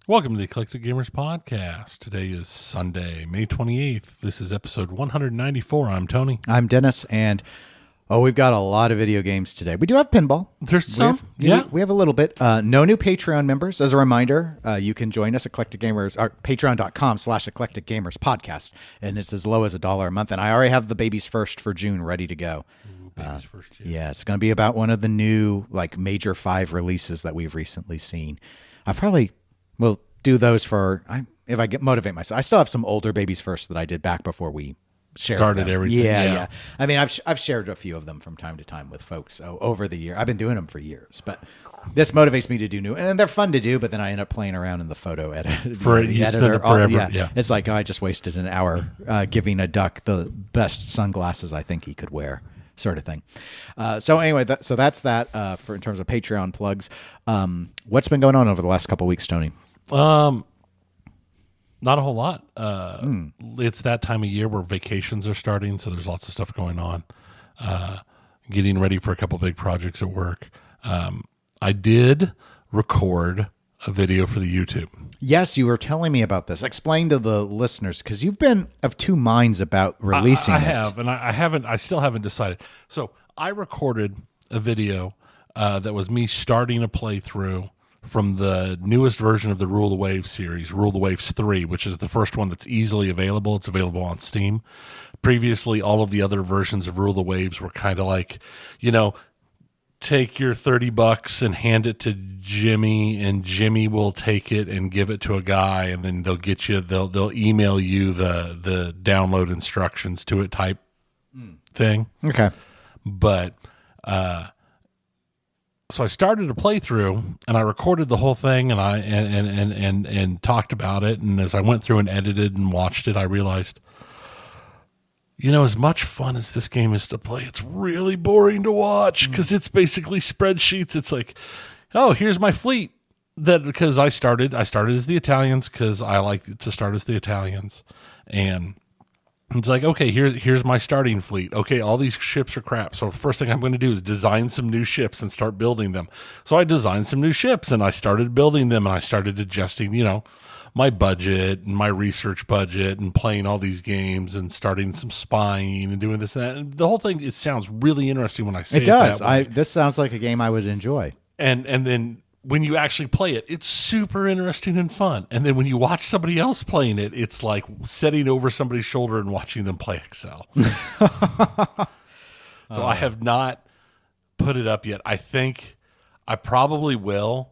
Welcome to the Eclectic Gamers Podcast. Today is Sunday, May 28th. This is episode 194. I'm Tony. I'm Dennis, and we've got a lot of video games today. We do have pinball. There's some, yeah. We have a little bit. No new Patreon members. As a reminder, you can join us at Eclectic Gamers, patreon.com/Eclectic Gamers Podcast, and it's as low as $1 a month. And I already have the Babies First for June ready to go. Babies First June. Yeah, it's going to be about one of the new major 5 releases that we've recently seen. I probably will do those if I motivate myself. I still have some older Babies First that I did back before we started everything. Yeah. I mean, I've shared a few of them from time to time with folks over the year. I've been doing them for years, but this motivates me to do new, and they're fun to do. But then I end up playing around in the photo editor. Forever. Yeah. It's like I just wasted an hour giving a duck the best sunglasses I think he could wear, sort of thing. So anyway, that's that for in terms of Patreon plugs. What's been going on over the last couple of weeks, Tony? Not a whole lot. It's that time of year where vacations are starting, so there's lots of stuff going on. Getting ready for a couple big projects at work. I did record a video for the YouTube. Yes, you were telling me about this. Explain to the listeners, because you've been of two minds about releasing it. I have, and I still haven't decided. So I recorded a video that was me starting a playthrough from the newest version of the Rule the Waves series, Rule the Waves 3, which is the first one that's easily available. It's available on Steam. Previously, all of the other versions of Rule the Waves were kind of like, take your $30 and hand it to Jimmy, and Jimmy will take it and give it to a guy, and then they'll email you the download instructions to it type thing. Okay. But so I started a playthrough, and I recorded the whole thing, and and talked about it. And as I went through and edited and watched it, I realized, as much fun as this game is to play, it's really boring to watch because it's basically spreadsheets. It's like, oh, here's my fleet. Because I started as the Italians because I like to start as the Italians, and it's like, okay, here's my starting fleet. Okay, all these ships are crap. So the first thing I'm going to do is design some new ships and start building them. So I designed some new ships and I started building them, and I started adjusting, my budget and my research budget and playing all these games and starting some spying and doing this and that. And the whole thing, it sounds really interesting when I say it. It does. That way. This sounds like a game I would enjoy. And then when you actually play it, it's super interesting and fun. And then when you watch somebody else playing it, it's like sitting over somebody's shoulder and watching them play Excel. So I have not put it up yet. I think I probably will,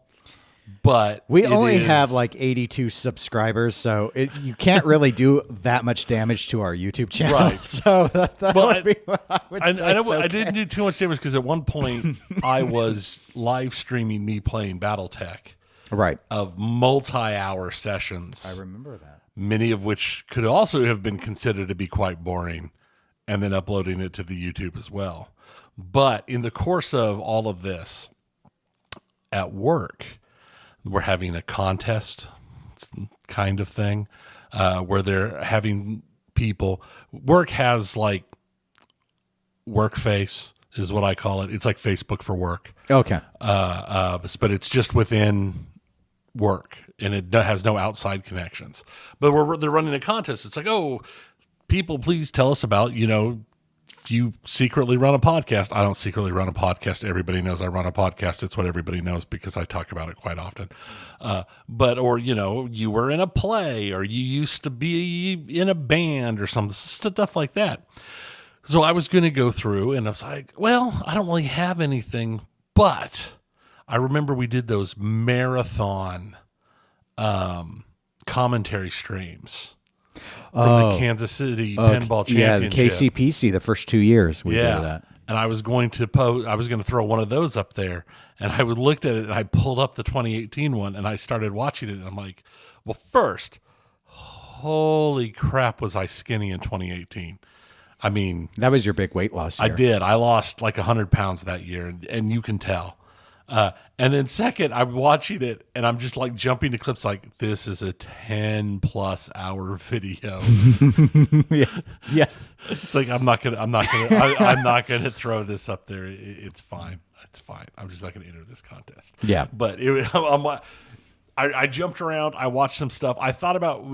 but we only have 82 subscribers, so you can't really do that much damage to our YouTube channel. Right. So that would be what I would say. I didn't do too much damage because at one point I was live streaming me playing BattleTech. Right. Of multi-hour sessions. I remember that. Many of which could also have been considered to be quite boring, and then uploading it to the YouTube as well. But in the course of all of this, at work, we're having a contest kind of thing where they're having people. Work has Workface is what I call it. It's like Facebook for work. Okay. But it's just within work, and it has no outside connections. But they're running a contest. It's like, oh, people, please tell us about, if you secretly run a podcast. I don't secretly run a podcast. Everybody knows I run a podcast. It's what everybody knows because I talk about it quite often. Or you were in a play, or you used to be in a band or some stuff like that. So I was going to go through, and I was like, well, I don't really have anything, but I remember we did those marathon commentary streams from the Kansas City Pinball Championship. Yeah, the KCPC, the first 2 years we did that. And I was going to throw one of those up there, and I looked at it, and I pulled up the 2018 one, and I started watching it, and I'm like, well, first, holy crap, was I skinny in 2018. I mean, that was your big weight loss year. I did. I lost 100 pounds that year, and you can tell. And then second, I'm watching it, and I'm just jumping to clips this is a 10+ hour video. Yes. It's like I'm not gonna throw this up there. It's fine. It's fine. I'm just not gonna enter this contest. Yeah. But I jumped around. I watched some stuff. I thought about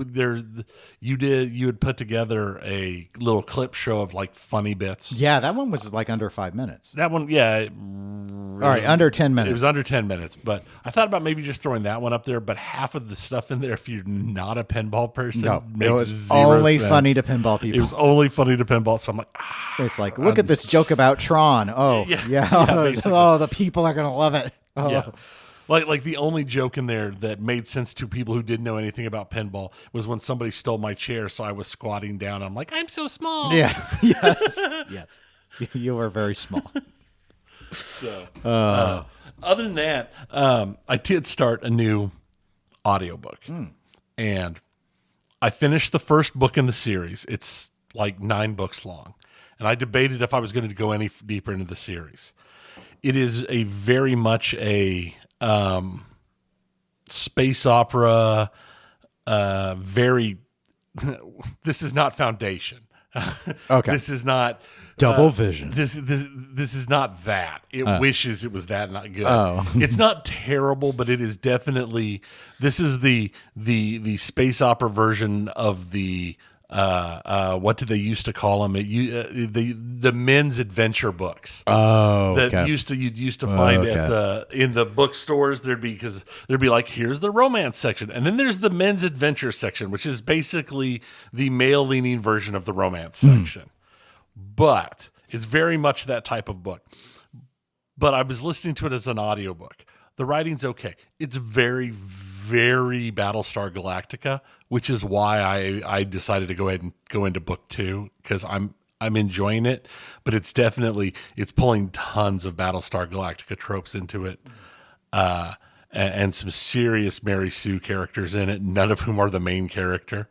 you had put together a little clip show of like funny bits. Yeah, that one was like under 5 minutes. That one, yeah. All right, under 10 minutes. It was under 10 minutes, but I thought about maybe just throwing that one up there. But half of the stuff in there, if you're not a pinball person, makes it was zero only sense. funny to pinball people. It was only funny to pinball. So I'm like, it's like, look at this joke about Tron. Oh, yeah. Oh, the people are gonna love it. Oh. Yeah. Like the only joke in there that made sense to people who didn't know anything about pinball was when somebody stole my chair, so I was squatting down. I'm like, I'm so small. Yeah. Yes. You were very small. So, other than that, I did start a new audiobook. And I finished the first book in the series. It's like 9 books long. And I debated if I was going to go any deeper into the series. It is a very much a space opera, very this is not Foundation. Okay. This is not Double Vision. This is not that. It wishes it was that, not good. Oh. It's not terrible, but it is definitely, this is the space opera version of the what did they used to call them? The men's adventure books. Oh, that okay. you'd used to find in the bookstores. There'd be like, here's the romance section, and then there's the men's adventure section, which is basically the male leaning version of the romance section. But it's very much that type of book. But I was listening to it as an audiobook. The writing's okay. It's very, very Battlestar Galactica, which is why I decided to go ahead and go into book 2, because I'm enjoying it, but it's pulling tons of Battlestar Galactica tropes into it, and some serious Mary Sue characters in it, none of whom are the main character.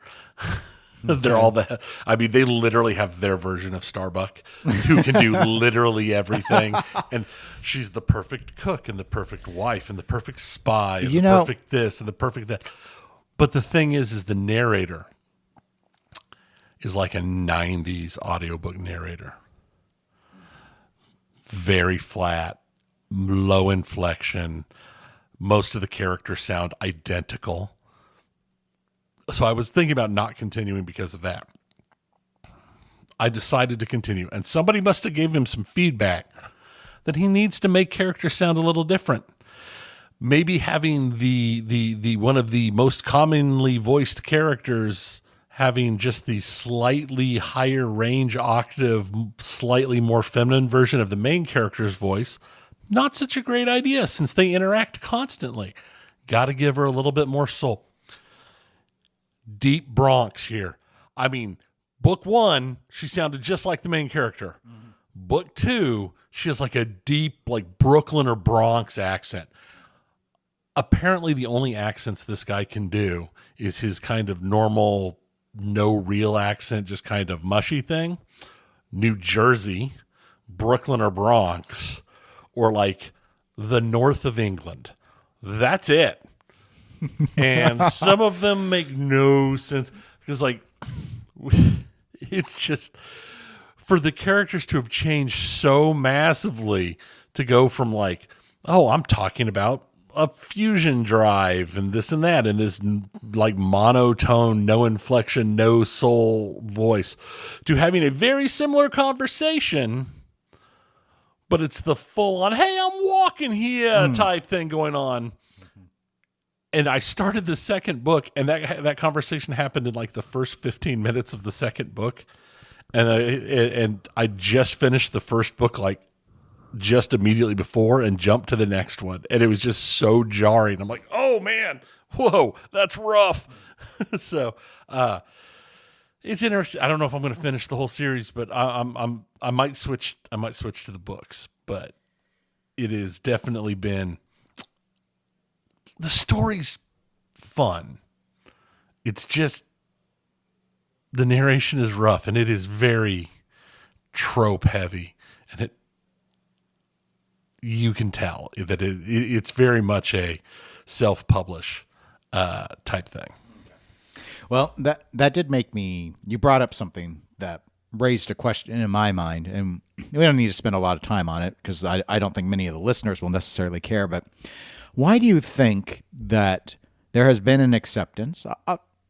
They're all they literally have their version of Starbuck, who can do literally everything. And she's the perfect cook and the perfect wife and the perfect spy and perfect this and the perfect that. But the thing is the narrator is like a 90s audiobook narrator. Very flat, low inflection. Most of the characters sound identical. So I was thinking about not continuing because of that. I decided to continue, and somebody must have gave him some feedback that he needs to make characters sound a little different. Maybe having the one of the most commonly voiced characters having just the slightly higher range octave, slightly more feminine version of the main character's voice, not such a great idea since they interact constantly. Got to give her a little bit more soul. Deep Bronx here. I mean, book 1, she sounded just like the main character. Mm-hmm. Book 2, she has like a deep, like Brooklyn or Bronx accent. Apparently, the only accents this guy can do is his kind of normal, no real accent, just kind of mushy thing. New Jersey, Brooklyn or Bronx, or like the north of England. That's it. And some of them make no sense because, like, it's just for the characters to have changed so massively to go from like, oh, I'm talking about a fusion drive and this and that and this like monotone, no inflection, no soul voice to having a very similar conversation, but it's the full on, hey, I'm walking here type thing going on. And I started the second book, and that conversation happened in like the first 15 minutes of the second book. And I just finished the first book like just immediately before and jumped to the next one. And it was just so jarring. I'm like, oh man, whoa, that's rough. So it's interesting. I don't know if I'm going to finish the whole series, but I might switch to the books. But it has definitely been. The story's fun. It's just the narration is rough and it is very trope heavy, and you can tell that it's very much a self-publish type thing. Well, that did make me. You brought up something that raised a question in my mind, and we don't need to spend a lot of time on it because I don't think many of the listeners will necessarily care, but. Why do you think that there has been an acceptance,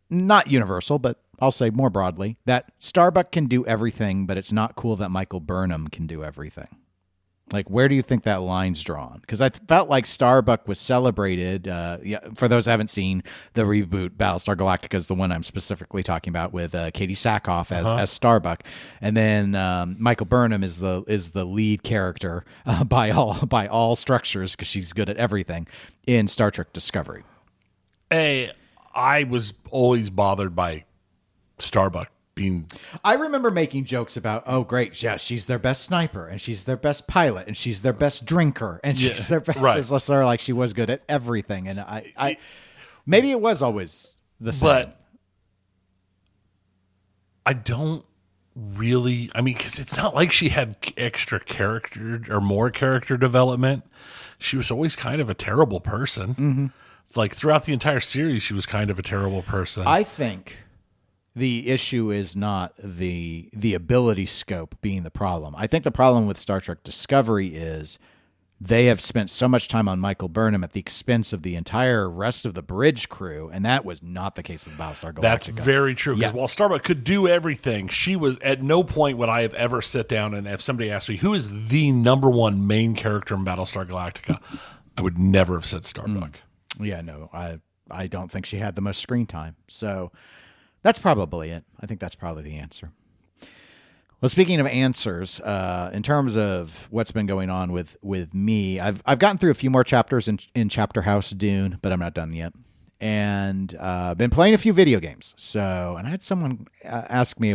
not universal, but I'll say more broadly, that Starbuck can do everything, but it's not cool that Michael Burnham can do everything. Like, where do you think that line's drawn? Because I felt like Starbuck was celebrated. For those who haven't seen the reboot, Battlestar Galactica is the one I'm specifically talking about, with Katie Sackhoff as Starbuck, and then Michael Burnham is the lead character by all structures, because she's good at everything in Star Trek Discovery. Hey, I was always bothered by Starbuck being... I remember making jokes about, oh, great, yeah, she's their best sniper, and she's their best pilot, and she's their best drinker, and she's their best... Right. It's sort of like she was good at everything, and I maybe it was always the same. But I don't really... I mean, because it's not like she had extra character or more character development. She was always kind of a terrible person. Mm-hmm. Like, throughout the entire series, she was kind of a terrible person. I think the issue is not the ability scope being the problem. I think the problem with Star Trek Discovery is they have spent so much time on Michael Burnham at the expense of the entire rest of the bridge crew, and that was not the case with Battlestar Galactica. That's very true, because while Starbuck could do everything, she was... At no point would I have ever sit down and if somebody asked me, who is the number one main character in Battlestar Galactica, I would never have said Starbuck. Yeah, no, I don't think she had the most screen time. So that's probably it. I think that's probably the answer. Well, speaking of answers, in terms of what's been going on with me, I've gotten through a few more chapters in Chapter House Dune, but I'm not done yet. And been playing a few video games. So, and I had someone ask me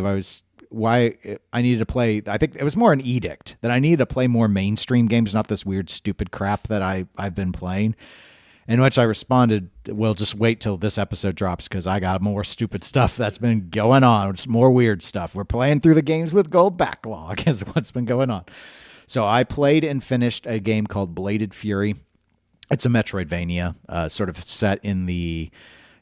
why I needed to play. I think it was more an edict that I needed to play more mainstream games, not this weird, stupid crap that I've been playing. In which I responded, well, just wait till this episode drops, because I got more stupid stuff that's been going on. It's more weird stuff. We're playing through the games with gold backlog is what's been going on. So I played and finished a game called Bladed Fury. It's a Metroidvania, sort of set in the...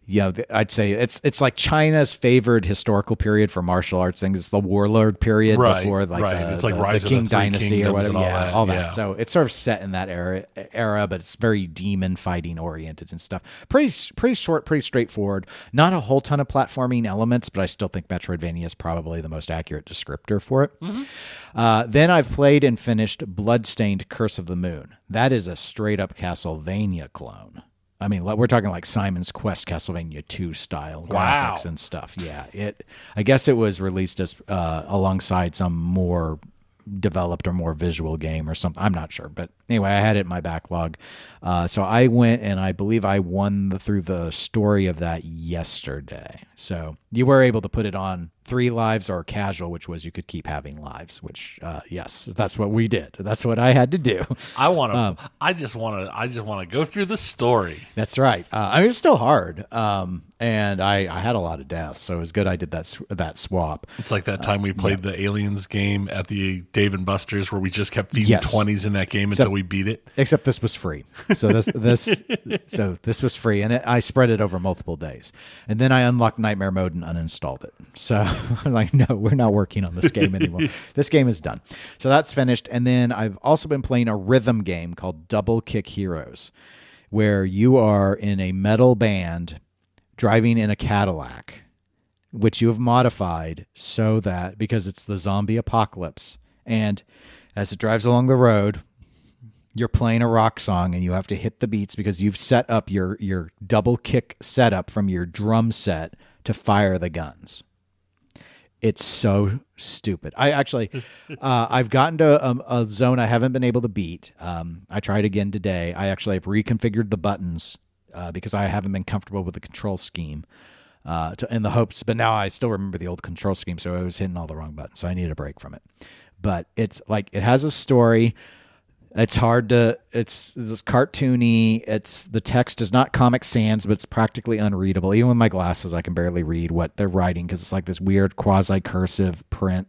I'd say it's like China's favored historical period for martial arts things. It's the warlord period before it's like the King Dynasty or whatever. All that. Yeah. So it's sort of set in that era, but it's very demon fighting oriented and stuff. Pretty short, pretty straightforward. Not a whole ton of platforming elements, but I still think Metroidvania is probably the most accurate descriptor for it. Mm-hmm. Then I've played and finished Bloodstained Curse of the Moon. That is a straight up Castlevania clone. I mean, we're talking like Simon's Quest Castlevania 2 style graphics and stuff. Yeah, I guess it was released as alongside some more developed or more visual game or something. I'm not sure, but anyway, I had it in my backlog. So I went and I believe I won through the story of that yesterday. So you were able to put it on 3 lives or casual, which was you could keep having lives, which yes, that's what we did. That's what I had to do. I just want to go through the story. That's right. I mean, it's still hard. And I had a lot of deaths, so it was good I did that swap. It's like that time we played the Aliens game at the Dave & Buster's where we just kept feeding 20s in that game until we beat it. Except this was free. So this was free, and I spread it over multiple days. And then I unlocked Nightmare Mode and uninstalled it. So I'm like, no, we're not working on this game anymore. This game is done. So that's finished. And then I've also been playing a rhythm game called Double Kick Heroes, where you are in a metal band driving in a Cadillac, which you have modified so that, because it's the zombie apocalypse, and as it drives along the road, you're playing a rock song and you have to hit the beats because you've set up your double kick setup from your drum set to fire the guns. It's so stupid. I actually, I've gotten to a zone I haven't been able to beat. I tried again today. I actually have reconfigured the buttons because I haven't been comfortable with the control scheme in the hopes, but now I still remember the old control scheme, so I was hitting all the wrong buttons, so I need a break from it. But it's like, it has a story. It's this cartoony. The text is not Comic Sans, but it's practically unreadable. Even with my glasses, I can barely read what they're writing because it's like this weird quasi-cursive print.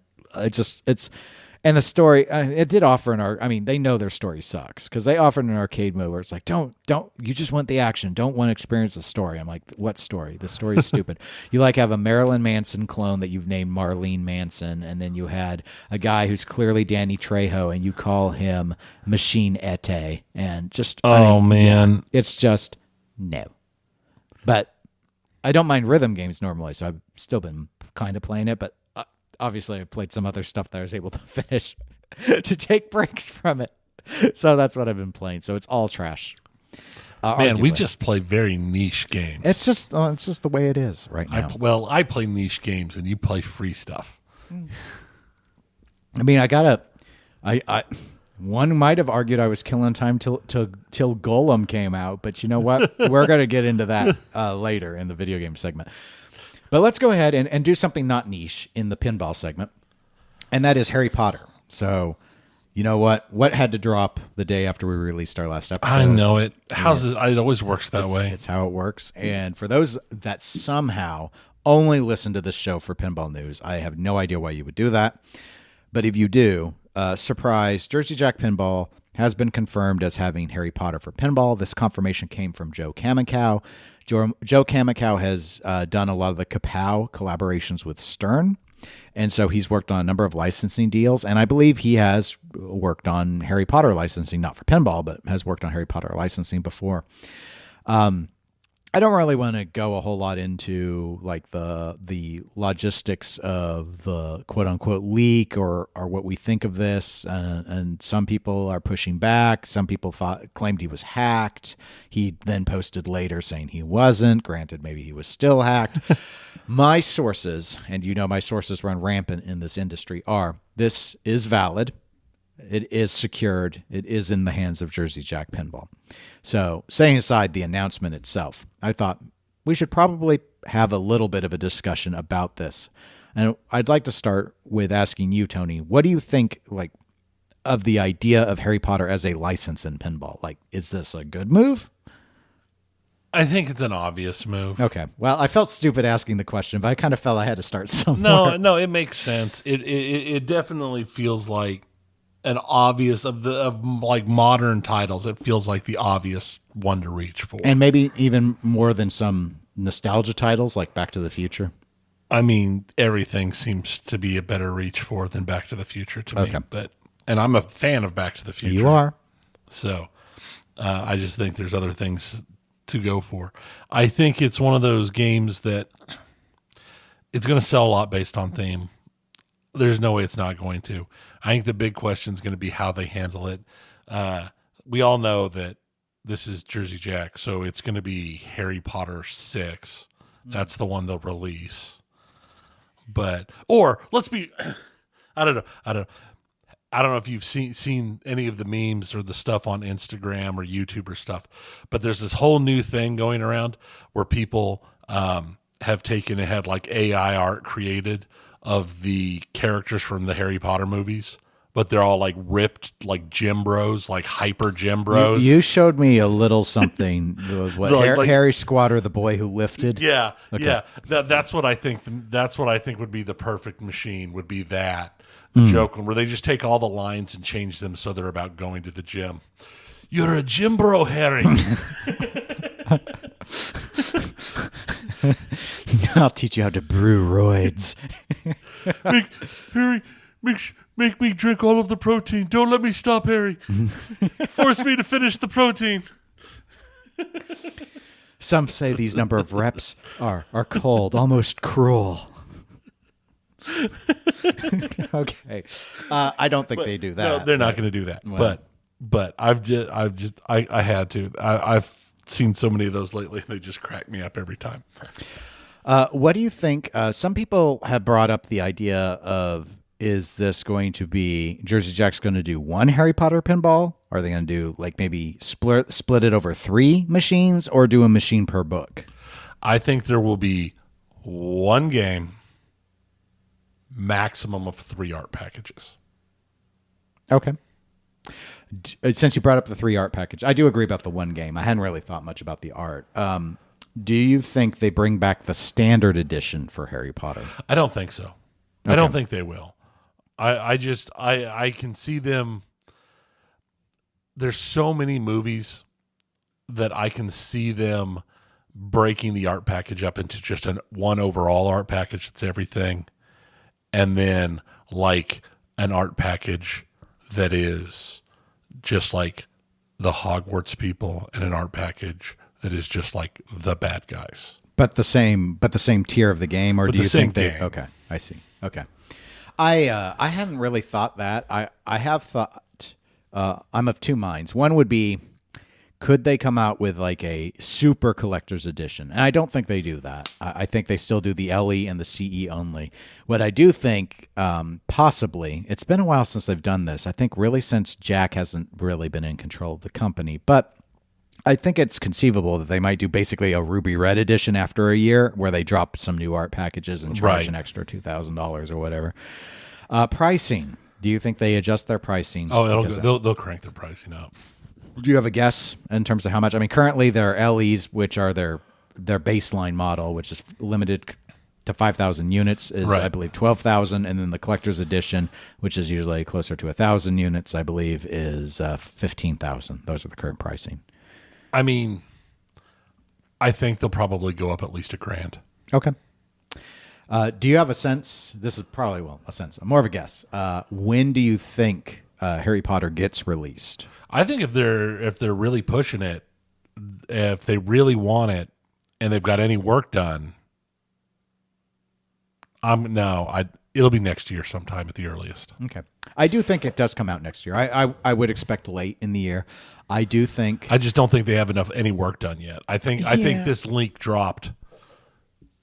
And the story, it did offer they know their story sucks because they offered an arcade mode where it's like, don't, you just want the action. Don't want to experience the story. I'm like, what story? The story is stupid. You have a Marilyn Manson clone that you've named Marlene Manson, and then you had a guy who's clearly Danny Trejo, and you call him Machine Ete, and just, man. It's just, no. But I don't mind rhythm games normally, so I've still been kind of playing it. But obviously, I played some other stuff that I was able to finish to take breaks from it. So that's what I've been playing. So it's all trash. Man, we arguably. just play very niche games. It's just the way it is right now. I play niche games, and you play free stuff. I mean, I one might have argued I was killing time till Gollum came out, but you know what? We're going to get into that later in the video game segment. But let's go ahead and do something not niche in the pinball segment, and that is Harry Potter. So, you know what? What had to drop the day after we released our last episode? I know it. It always works that way. It's how it works. And for those that somehow only listen to this show for pinball news, I have no idea why you would do that. But if you do, surprise, Jersey Jack Pinball has been confirmed as having Harry Potter for pinball. This confirmation came from Joe Kamankow. Joe Kamankow has done a lot of the Kapow collaborations with Stern. And so he's worked on a number of licensing deals. And I believe he has worked on Harry Potter licensing, not for pinball, but has worked on Harry Potter licensing before. I don't really want to go a whole lot into like the logistics of the quote unquote leak or what we think of this. And some people are pushing back. Some people claimed he was hacked. He then posted later saying he wasn't. Granted, maybe he was still hacked. My sources, and you know my sources run rampant in this industry, this is valid. It is secured. It is in the hands of Jersey Jack Pinball. So, setting aside the announcement itself, I thought we should probably have a little bit of a discussion about this. And I'd like to start with asking you, Tony, what do you think of the idea of Harry Potter as a license in pinball? Like, is this a good move? I think it's an obvious move. Okay. Well, I felt stupid asking the question, but I kind of felt I had to start somewhere. No, it makes sense. It definitely feels like an obvious of modern titles. It feels like the obvious one to reach for, and maybe even more than some nostalgia titles like Back to the Future. I mean, everything seems to be a better reach for than Back to the Future to me. And I'm a fan of Back to the Future. You are. So I just think there's other things to go for. I think it's one of those games that it's going to sell a lot based on theme. There's no way it's not going to. I think the big question is going to be how they handle it. We all know that this is Jersey Jack, so it's going to be Harry Potter 6. That's the one they'll release. Or let's be, I don't know if you've seen any of the memes or the stuff on Instagram or YouTube or stuff, but there's this whole new thing going around where people have taken and had like AI art created of the characters from the Harry Potter movies, but they're all like ripped, like gym bros, like hyper gym bros. You showed me a little something. Harry Squatter, the boy who lifted. Yeah, okay. Yeah. That's what I think. That's what I think would be the perfect machine. Would be that the joke where they just take all the lines and change them so they're about going to the gym. You're a gym bro, Harry. I'll teach you how to brew roids. Harry, make me drink all of the protein. Don't let me stop, Harry. Force me to finish the protein. Some say these number of reps are cold, almost cruel. Okay, I don't think they do that. No, they're not going to do that. Well. But I had to. I've seen so many of those lately. They just crack me up every time. What do you think? Some people have brought up the idea of, is this going to be Jersey Jack's going to do one Harry Potter pinball? Are they going to do like maybe split it over 3 machines or do a machine per book? I think there will be one game, maximum of 3 art packages. Okay. Since you brought up the 3 art package, I do agree about the one game. I hadn't really thought much about the art. Do you think they bring back the standard edition for Harry Potter? I don't think so. Okay. I don't think they will. I can see them. There's so many movies that I can see them breaking the art package up into just one overall art package that's everything, and then like an art package that is just like the Hogwarts people, and an art package that is just like the bad guys. But the same tier of the game, or But do the you same think they? game. Okay, I see. Okay, I hadn't really thought that. I have thought. I'm of two minds. One would be, could they come out with like a super collector's edition? And I don't think they do that. I think they still do the LE and the CE only. What I do think, possibly, it's been a while since they've done this. I think really since Jack hasn't really been in control of the company, but I think it's conceivable that they might do basically a Ruby Red edition after a year where they drop some new art packages and charge an extra $2,000 or whatever. Pricing. Do you think they adjust their pricing? Oh, they'll crank their pricing up. Do you have a guess in terms of how much? I mean, currently their LEs, which are their baseline model, which is limited to 5,000 units, is Right. I believe 12,000, and then the collector's edition, which is usually closer to 1,000 units, I believe, is 15,000. Those are the current pricing. I mean, I think they'll probably go up at least $1,000. Okay. Do you have a sense? This is probably a sense, more of a guess. When do you think Harry Potter gets released? I think if they're really pushing it, if they really want it, and they've got any work done, it'll be next year sometime at the earliest. Okay. I do think it does come out next year. I would expect late in the year. I do think. I just don't think they have any work done yet. I think this link dropped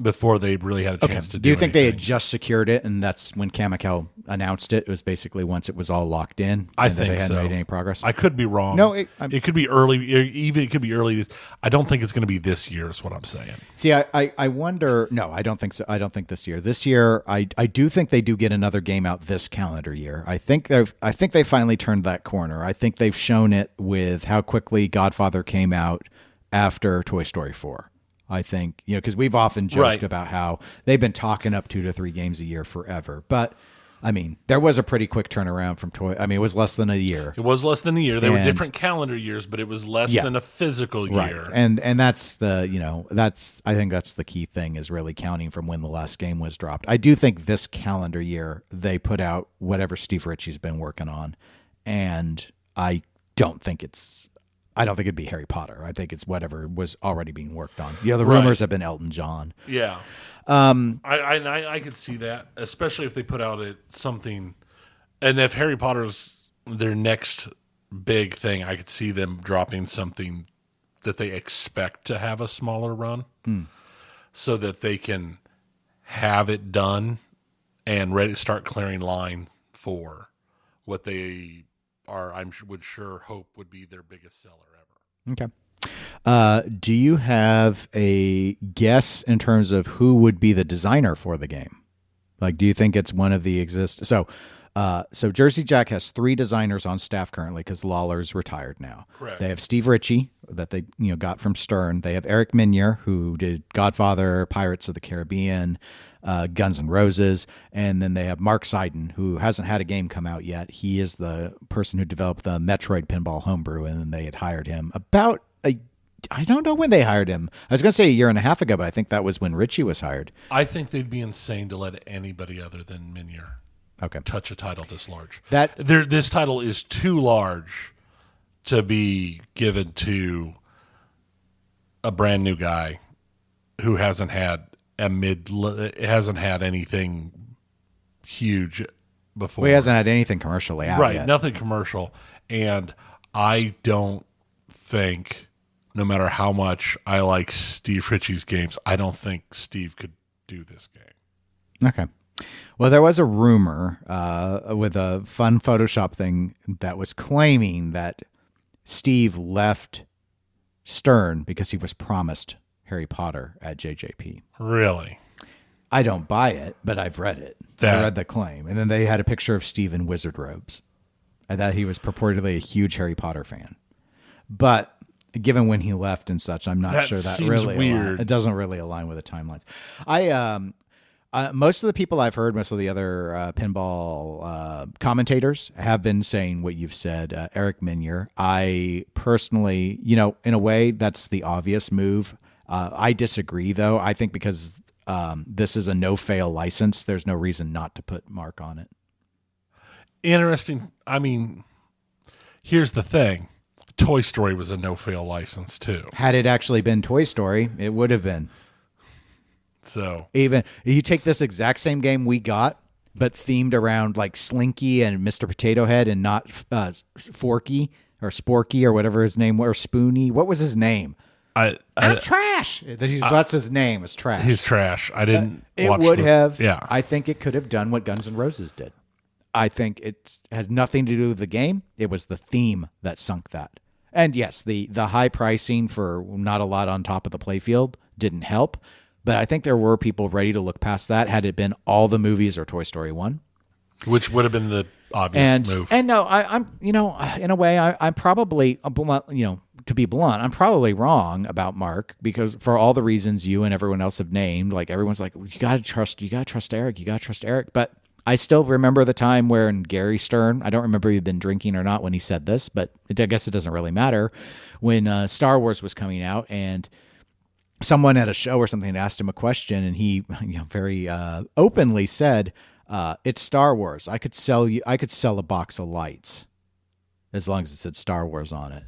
before they really had a chance to do you think they had anything. just secured it, and that's when Kamikaze announced it? It was basically once it was all locked in. I and think they hadn't so. made any progress. I could be wrong. No, it could be early. Even it could be early. I don't think it's going to be this year. Is what I'm saying. See, I wonder. No, I don't think so. I don't think this year. This year, I do think they do get another game out this calendar year. I think they finally turned that corner. I think they've shown it with how quickly Godfather came out after Toy Story 4. I think, because we've often joked about how they've been talking up 2 to 3 games a year forever. But, I mean, there was a pretty quick turnaround from it was less than a year. It was less than a year. They were different calendar years, but it was less than a physical year. Right. And that's I think that's the key thing, is really counting from when the last game was dropped. I do think this calendar year they put out whatever Steve Ritchie's been working on. And I don't think it'd be Harry Potter. I think it's whatever was already being worked on. The rumors have been Elton John. Yeah. I could see that, especially if they put out something, and if Harry Potter's their next big thing, I could see them dropping something that they expect to have a smaller run, so that they can have it done and ready to start clearing line for what they would hope would be their biggest seller ever. Okay. Do you have a guess in terms of who would be the designer for the game? Like, do you think it's one of the So Jersey Jack has 3 designers on staff currently because Lawler's retired now. Correct. They have Steve Ritchie that they got from Stern. They have Eric Minier, who did Godfather, Pirates of the Caribbean, Guns N' Roses, and then they have Mark Seiden, who hasn't had a game come out yet. He is the person who developed the Metroid Pinball homebrew, and then they had hired him I don't know when they hired him. I was going to say a year and a half ago, but I think that was when Ritchie was hired. I think they'd be insane to let anybody other than Minier touch a title this large. This title is too large to be given to a brand new guy who hasn't had anything huge before. Well, he hasn't had anything commercially out yet. Nothing commercial. And I don't think, no matter how much I like Steve Ritchie's games, I don't think Steve could do this game. Okay. Well, there was a rumor with a fun Photoshop thing that was claiming that Steve left Stern because he was promised Harry Potter at JJP. Really? I don't buy it, but I've read it. I read the claim. And then they had a picture of Steve in wizard robes. And that he was purportedly a huge Harry Potter fan. But given when he left and such, I'm not sure that seems really weird. It doesn't really align with the timelines. Most of the people I've heard, most of the other pinball commentators have been saying what you've said, Eric Minier. I personally, in a way, that's the obvious move. I disagree, though. I think because this is a no-fail license, there's no reason not to put Mark on it. Interesting. I mean, here's the thing. Toy Story was a no-fail license too. Had it actually been Toy Story, it would have been. So even you take this exact same game we got, but themed around like Slinky and Mr. Potato Head, and not Forky or Sporky or whatever his name was, or Spoony. What was his name? I'm trash. That's his name. Is trash. He's trash. I didn't. It would have. Yeah. I think it could have done what Guns N' Roses did. I think it has nothing to do with the game. It was the theme that sunk that. And yes, the high pricing for not a lot on top of the playfield didn't help. But I think there were people ready to look past that had it been all the movies or Toy Story 1. Which would have been the obvious move. And no, I'm, in a way, I'm probably, to be blunt, I'm probably wrong about Mark, because for all the reasons you and everyone else have named, like everyone's like, you gotta trust Eric. But I still remember the time where Gary Stern, I don't remember if he'd been drinking or not when he said this, but I guess it doesn't really matter, when Star Wars was coming out and someone at a show or something asked him a question, and he very openly said, it's Star Wars. I could sell a box of lights as long as it said Star Wars on it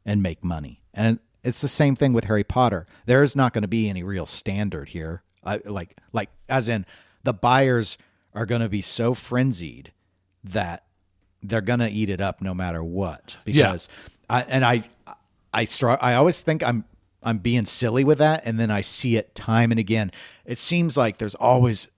and make money. And it's the same thing with Harry Potter. There is not going to be any real standard here. Like as in the buyers are going to be so frenzied that they're going to eat it up no matter what. Because I always think I'm being silly with that, and then I see it time and again. It seems like there's always,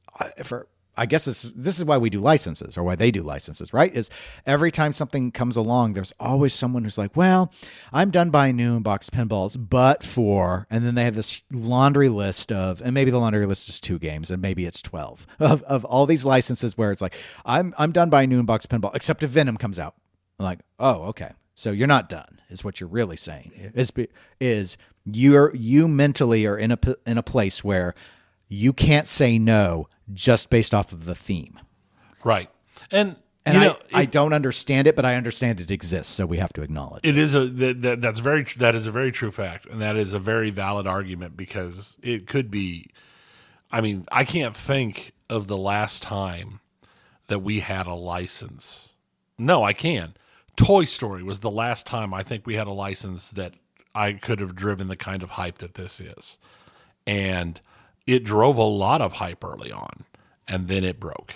I guess this is why we do licenses, or why they do licenses, right? Is every time something comes along, there's always someone who's like, well, I'm done buying new in-box pinballs, but for, and then they have this laundry list of, and maybe the laundry list is 2 games, and maybe it's 12 of all these licenses where it's like, I'm done buying new in-box pinball, except if Venom comes out. I'm like, oh, okay. So you're not done, is what you're really saying. Is you mentally are in a place where you can't say no just based off of the theme. Right. And I don't understand it, but I understand it exists, so we have to acknowledge it. It is that is a very true fact, and that is a very valid argument, because it could be, I mean, I can't think of the last time that we had a license. No, I can. Toy Story was the last time I think we had a license that I could have driven the kind of hype that this is. And it drove a lot of hype early on, and then it broke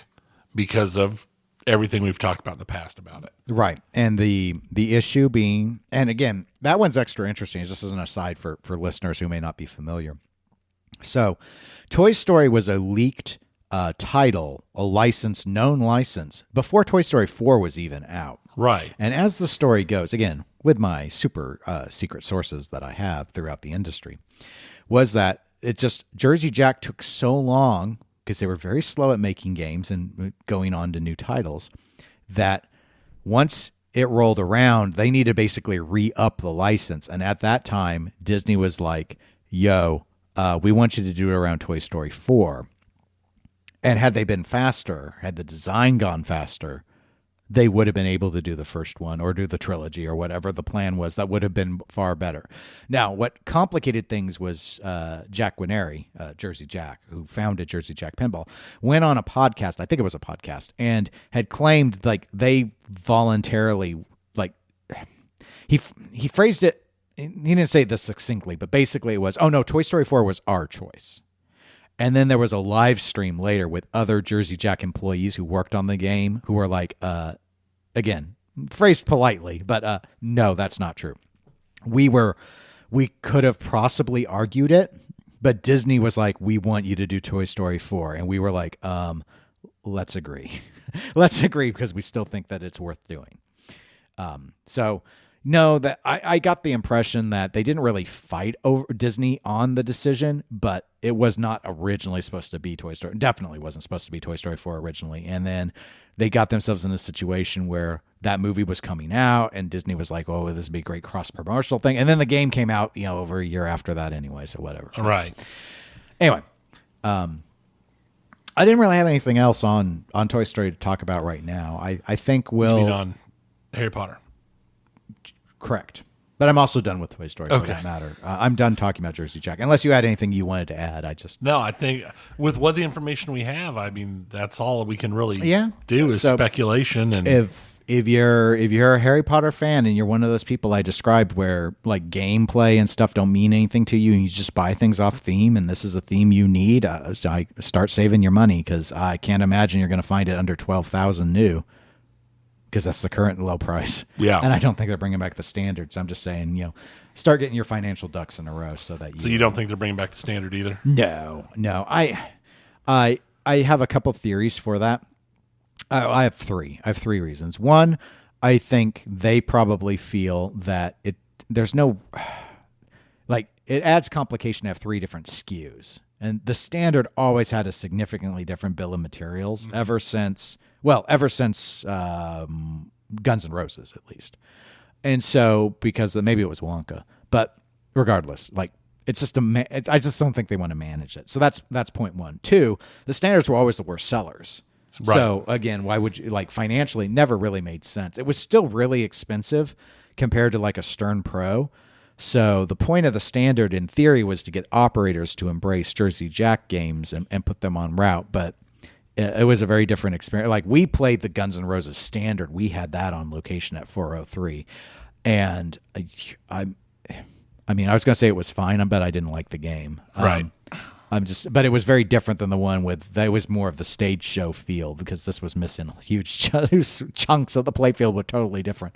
because of everything we've talked about in the past about it. Right. And the issue being, and again, that one's extra interesting, just as an aside for listeners who may not be familiar. So Toy Story was a leaked title, a license, known license, before Toy Story 4 was even out. Right. And as the story goes, again, with my super secret sources that I have throughout the industry, was that it just, Jersey Jack took so long, because they were very slow at making games and going on to new titles, that once it rolled around, they needed to basically re-up the license. And at that time, Disney was like, yo, we want you to do it around Toy Story 4. And had they been faster, had the design gone faster, they would have been able to do the first one or do the trilogy or whatever the plan was. That would have been far better. Now, what complicated things was Jack Winery, Jersey Jack, who founded Jersey Jack Pinball, went on a podcast, I think it was a podcast, and had claimed like they voluntarily, like he phrased it, he didn't say this succinctly, but basically it was, oh no, Toy Story 4 was our choice. And then there was a live stream later with other Jersey Jack employees who worked on the game who were like, again, phrased politely, but no, that's not true. We could have possibly argued it, but Disney was like, we want you to do Toy Story 4. And we were like, let's agree. Let's agree, because we still think that it's worth doing. So no, that I got the impression that they didn't really fight over Disney on the decision, but it was not originally supposed to be Toy Story. Definitely wasn't supposed to be Toy Story 4 originally. And then they got themselves in a situation where that movie was coming out, and Disney was like, oh, this would be a great cross-promotional thing. And then the game came out, over a year after that anyway, so whatever. Right. Anyway, I didn't really have anything else on Toy Story to talk about right now. I think we'll... You mean on Harry Potter? Correct. But I'm also done with Toy Story, for that matter. I'm done talking about Jersey Jack. Unless you had anything you wanted to add, No, I think with what the information we have, I mean, that's all we can really do is speculation. And if you're a Harry Potter fan and you're one of those people I described where like gameplay and stuff don't mean anything to you and you just buy things off theme and this is a theme you need, I start saving your money because I can't imagine you're going to find it under 12,000 new because that's the current low price. Yeah, and I don't think they're bringing back the standards. I'm just saying, start getting your financial ducks in a row so that you. So you don't think they're bringing back the standard either? No. I have a couple theories for that. I have three. I have three reasons. One, I think they probably feel that there's no, like, it adds complication to have three different SKUs. And the standard always had a significantly different bill of materials ever since Guns N' Roses, at least. And so, because maybe it was Wonka, but regardless, like, it's just I just don't think they want to manage it. So that's point one. Two, the standards were always the worst sellers. Right. So again, why would you, like, financially never really made sense. It was still really expensive compared to like a Stern Pro. So the point of the standard in theory was to get operators to embrace Jersey Jack games and put them on route. But it was a very different experience. Like, we played the Guns N' Roses standard. We had that on location at 403. And I mean, I was going to say it was fine, but I didn't like the game. Right. But it was very different than the one that was more of the stage show feel because this was missing huge chunks of the playfield were totally different.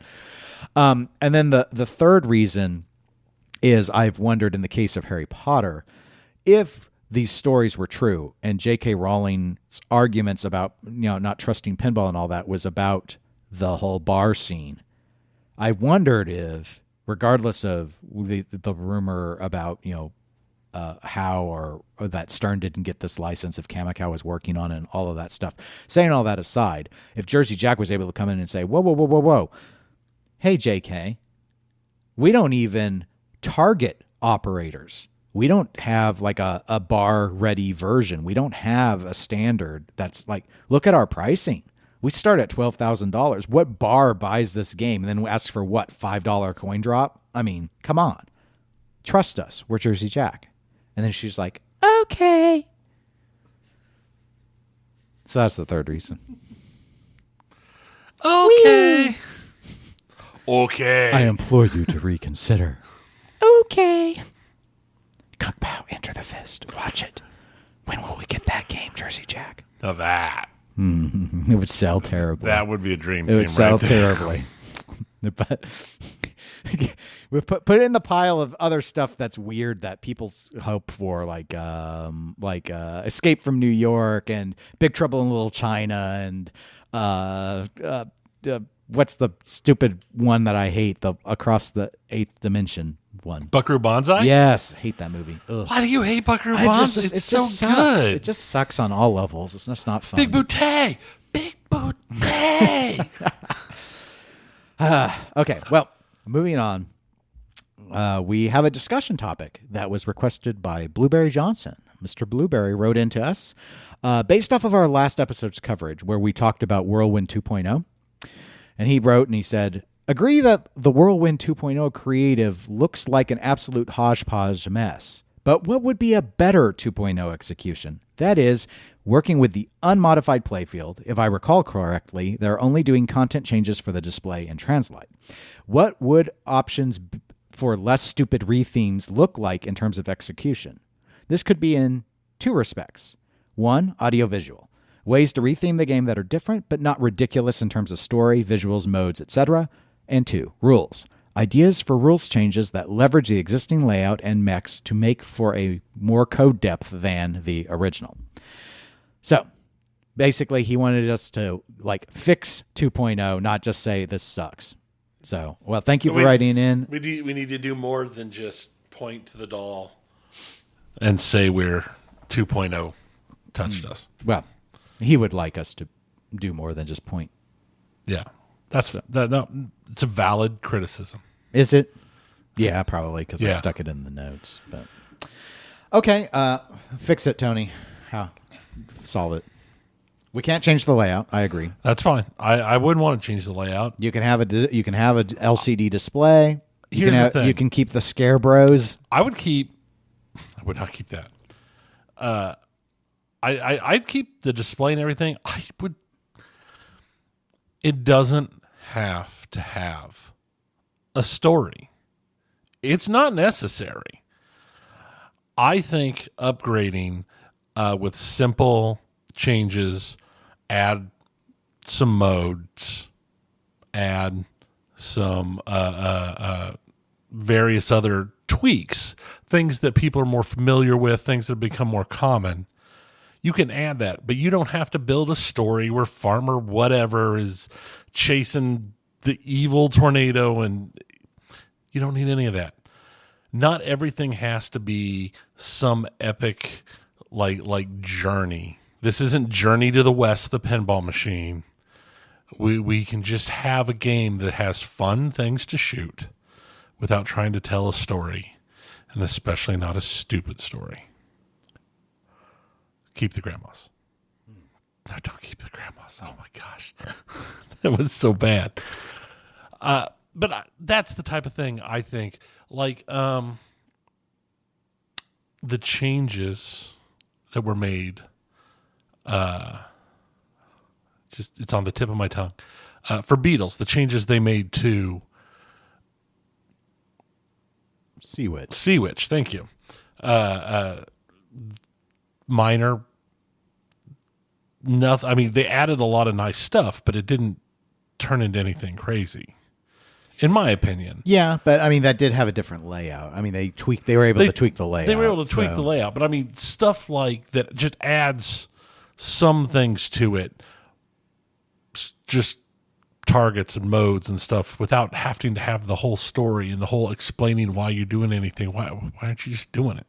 And then the third reason is I've wondered in the case of Harry Potter, if these stories were true and J.K. Rowling's arguments about, not trusting pinball and all that was about the whole bar scene. I wondered if, regardless of the rumor about, how or that Stern didn't get this license, if Kamikow was working on it and all of that stuff. Saying all that aside, if Jersey Jack was able to come in and say, whoa, hey, JK, we don't even target operators. We don't have like a bar-ready version. We don't have a standard that's like, look at our pricing. We start at $12,000. What bar buys this game and then asks for what, $5 coin drop? I mean, come on. Trust us. We're Jersey Jack. And then she's like, okay. So that's the third reason. Okay. Okay. I implore you to reconsider. Okay. Kung Pao, enter the fist. Watch it. When will we get that game, Jersey Jack? Now that. It would sell terribly. That would be a dream It team would sell right there. terribly. But we put it in the pile of other stuff that's weird that people hope for, like Escape from New York and Big Trouble in Little China and what's the stupid one that I hate? The Across the Eighth Dimension one. Buckaroo Banzai? Yes, hate that movie. Ugh. Why do you hate Buckaroo Banzai? It's so sucks. good. It just sucks on all levels. It's just not fun. Big Bootay. Big Bootay. Okay, well, moving on. We have a discussion topic that was requested by Blueberry Johnson. Mr. Blueberry wrote into us based off of our last episode's coverage where we talked about Whirlwind 2.0. And he wrote and he said, agree that the Whirlwind 2.0 creative looks like an absolute hodgepodge mess. But what would be a better 2.0 execution? That is, working with the unmodified playfield. If I recall correctly, they're only doing content changes for the display and translate. What would options for less stupid rethemes look like in terms of execution? This could be in two respects. One, audiovisual. Ways to retheme the game that are different, but not ridiculous in terms of story, visuals, modes, etc. And two, rules. Ideas for rules changes that leverage the existing layout and mechs to make for a more code depth than the original. So, basically, he wanted us to fix 2.0, not just say this sucks. So, well, thank you for writing in. We need to do more than just point to the doll and say we're 2.0 touched us. Well, he would like us to do more than just point. Yeah, it's a valid criticism. Is it? Yeah, probably because I stuck it in the notes. But okay, fix it, Tony. How? Solve it. We can't change the layout. I agree. That's fine. I wouldn't want to change the layout. You can have a LCD display. Here's the thing. You can keep the Scare Bros. I would not keep that. I'd keep the display and everything. It doesn't have to have a story. It's not necessary. I think upgrading with simple changes, add some modes, add some various other tweaks, things that people are more familiar with, things that become more common. You can add that, but you don't have to build a story where Farmer whatever is chasing the evil tornado, and you don't need any of that. Not everything has to be some epic like journey. This isn't Journey to the West, the pinball machine. We can just have a game that has fun things to shoot without trying to tell a story, and especially not a stupid story. Keep the grandmas. No, don't keep the grandmas. Oh my gosh. That was so bad. But that's the type of thing I think, like, the changes that were made, just, it's on the tip of my tongue. For Beatles, the changes they made to Sea Witch. Sea Witch, thank you. Minor, nothing. I mean, they added a lot of nice stuff, but it didn't turn into anything crazy, in my opinion. Yeah, but I mean, that did have a different layout. I mean, they were able to tweak the layout. They were able to tweak the layout, but I mean, stuff like that just adds some things to it, just targets and modes and stuff, without having to have the whole story and the whole explaining why you're doing anything. Why aren't you just doing it?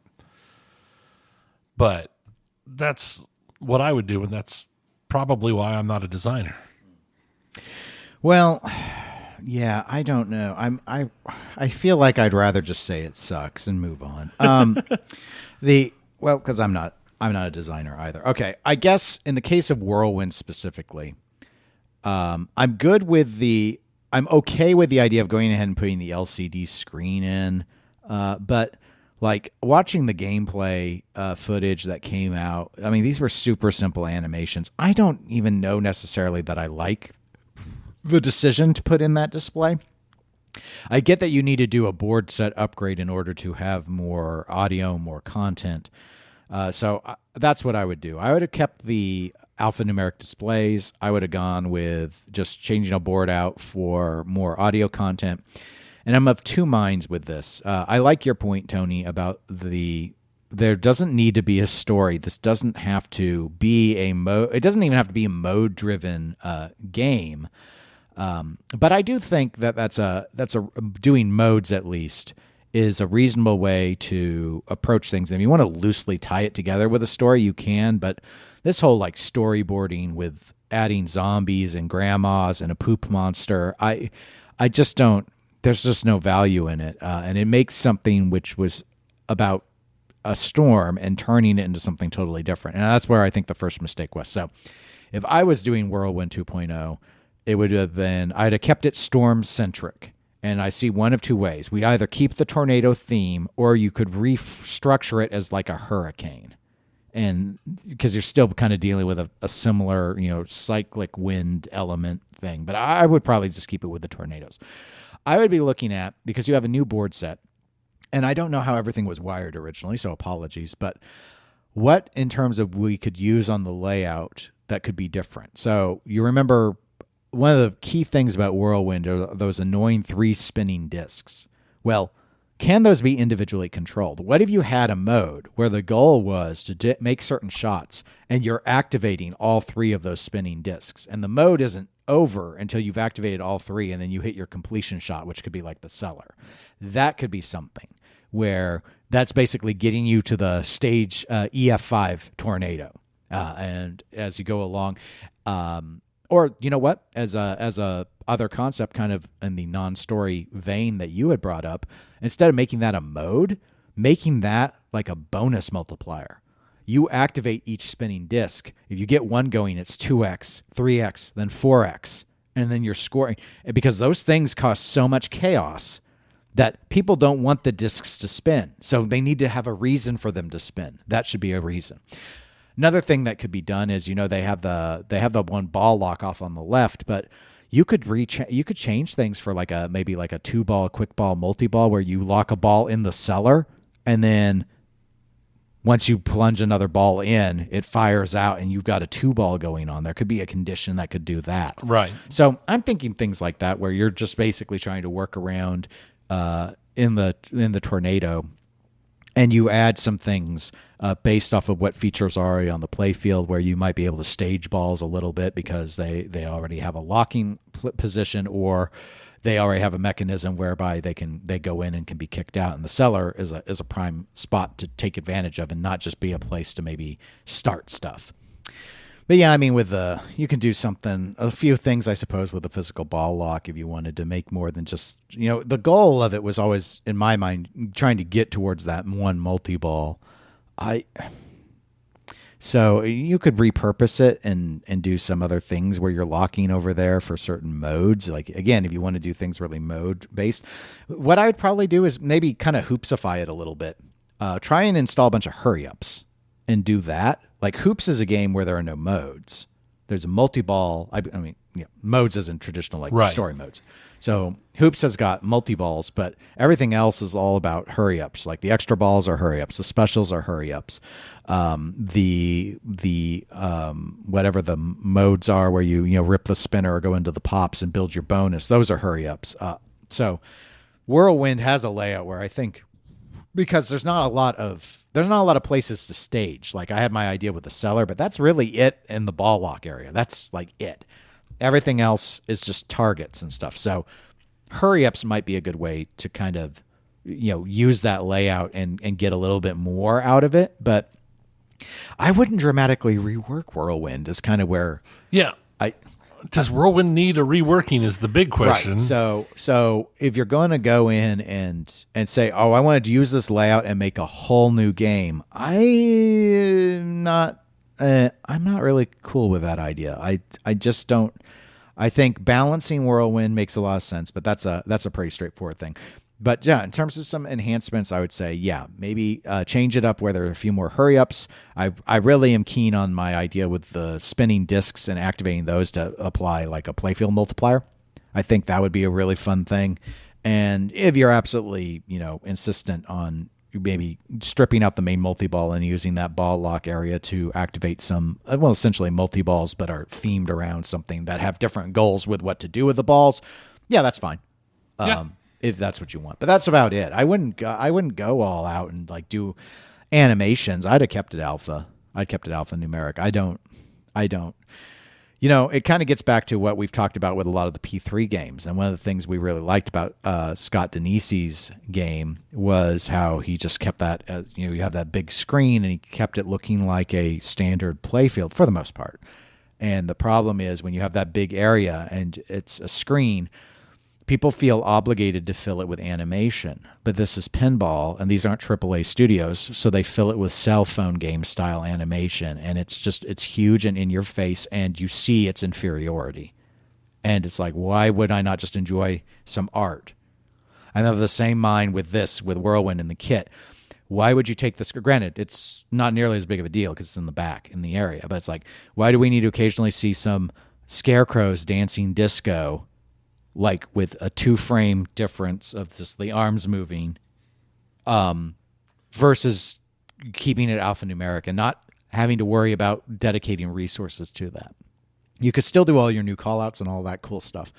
But that's what I would do, and that's probably why I'm not a designer. Well, yeah, I don't know. I feel like I'd rather just say it sucks and move on. Because I'm not a designer either. Okay, I guess in the case of Whirlwind specifically, I'm okay with the idea of going ahead and putting the LCD screen in, but like watching the gameplay footage that came out, I mean, these were super simple animations. I don't even know necessarily that I like the decision to put in that display. I get that you need to do a board set upgrade in order to have more audio, more content. So that's what I would do. I would have kept the alphanumeric displays. I would have gone with just changing a board out for more audio content. And I'm of two minds with this. I like your point, Tony, about there doesn't need to be a story. This doesn't have to be it doesn't even have to be a mode-driven game. But I do think that that's doing modes at least is a reasonable way to approach things. If you want to loosely tie it together with a story, you can. But this whole like storyboarding with adding zombies and grandmas and a poop monster, I just don't. There's just no value in it, and it makes something which was about a storm and turning it into something totally different. And that's where I think the first mistake was. So if I was doing Whirlwind 2.0, it would have been, I'd have kept it storm-centric. And I see one of two ways. We either keep the tornado theme, or you could restructure it as like a hurricane. And because you're still kind of dealing with a similar, cyclic wind element thing. But I would probably just keep it with the tornadoes. I would be looking at, because you have a new board set, and I don't know how everything was wired originally, so apologies, but what in terms of we could use on the layout that could be different? So you remember one of the key things about Whirlwind are those annoying 3 spinning discs. Well, can those be individually controlled? What if you had a mode where the goal was to make certain shots and you're activating all 3 of those spinning discs, and the mode isn't over until you've activated all 3, and then you hit your completion shot, which could be like the cellar. That could be something where that's basically getting you to the stage EF5 tornado. And as you go along, or you know what, as a other concept kind of in the non-story vein that you had brought up, instead of making that a mode, making that like a bonus multiplier. You activate each spinning disc. If you get one going, it's 2x, 3x, then 4x, and then you're scoring. Because those things cause so much chaos that people don't want the discs to spin. So they need to have a reason for them to spin. That should be a reason. Another thing that could be done is, they have the one ball lock off on the left, but you could change things for like maybe like a 2-ball quick ball multi-ball where you lock a ball in the cellar, and then once you plunge another ball in, it fires out and you've got a 2-ball going on. There could be a condition that could do that. Right. So I'm thinking things like that where you're just basically trying to work around in the tornado, and you add some things based off of what features are already on the play field, where you might be able to stage balls a little bit because they already have a locking position, or they already have a mechanism whereby they go in and can be kicked out. And the cellar is a prime spot to take advantage of and not just be a place to maybe start stuff. But yeah, I mean, you can do a few things, I suppose, with a physical ball lock if you wanted to make more than just, the goal of it was always, in my mind, trying to get towards that one multi-ball. So you could repurpose it and do some other things where you're locking over there for certain modes. Like, again, if you want to do things really mode-based, what I would probably do is maybe kind of hoopsify it a little bit. Try and install a bunch of hurry-ups and do that. Like, Hoops is a game where there are no modes. There's a multi-ball. I mean, modes as in traditional story modes. So Hoops has got multi-balls, but everything else is all about hurry-ups. Like, the extra balls are hurry-ups. The specials are hurry-ups. The whatever the modes are where you rip the spinner or go into the pops and build your bonus, those are hurry-ups. So Whirlwind has a layout where I think, because there's not a lot of places to stage. Like, I had my idea with the cellar, but that's really it in the ball lock area. That's like it. Everything else is just targets and stuff. So hurry-ups might be a good way to kind of, use that layout and get a little bit more out of it. But I wouldn't dramatically rework Whirlwind is kind of where... Yeah. Does Whirlwind need a reworking is the big question. Right. So if you're going to go in and say, oh, I wanted to use this layout and make a whole new game, I'm not really cool with that idea. I just don't. I think balancing Whirlwind makes a lot of sense, but that's a pretty straightforward thing. But yeah, in terms of some enhancements, I would say, yeah, maybe change it up where there are a few more hurry-ups. I really am keen on my idea with the spinning discs and activating those to apply like a playfield multiplier. I think that would be a really fun thing. And if you're absolutely, insistent on maybe stripping out the main multi-ball and using that ball lock area to activate some, essentially multi-balls, but are themed around something that have different goals with what to do with the balls, yeah, that's fine. Yeah. If that's what you want. But that's about it. I wouldn't go all out and like do animations. I'd have kept it alpha. I'd kept it alpha numeric. I don't. It kind of gets back to what we've talked about with a lot of the P3 games. And one of the things we really liked about Scott Denise's game was how he just kept that, you have that big screen and he kept it looking like a standard playfield for the most part. And the problem is when you have that big area and it's a screen, people feel obligated to fill it with animation, but this is pinball, and these aren't AAA studios, so they fill it with cell phone game style animation, and it's huge and in your face, and you see its inferiority. And it's like, why would I not just enjoy some art? I have the same mind with this, with Whirlwind and the kit. Why would you take this? Granted, it's not nearly as big of a deal because it's in the back, in the area, but it's like, why do we need to occasionally see some scarecrows dancing disco, like with a 2-frame difference of just the arms moving, versus keeping it alphanumeric and not having to worry about dedicating resources to that? You could still do all your new callouts and all that cool stuff.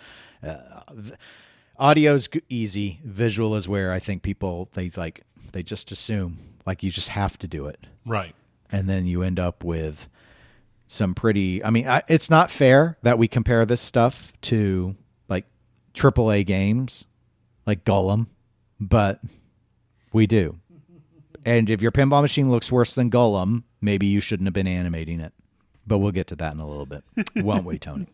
Audio's easy. Visual is where I think people, they just assume like you just have to do it. Right. And then you end up with some pretty, it's not fair that we compare this stuff to like AAA games like Gollum, but we do. And if your pinball machine looks worse than Gollum, maybe you shouldn't have been animating it. But we'll get to that in a little bit, won't we, Tony?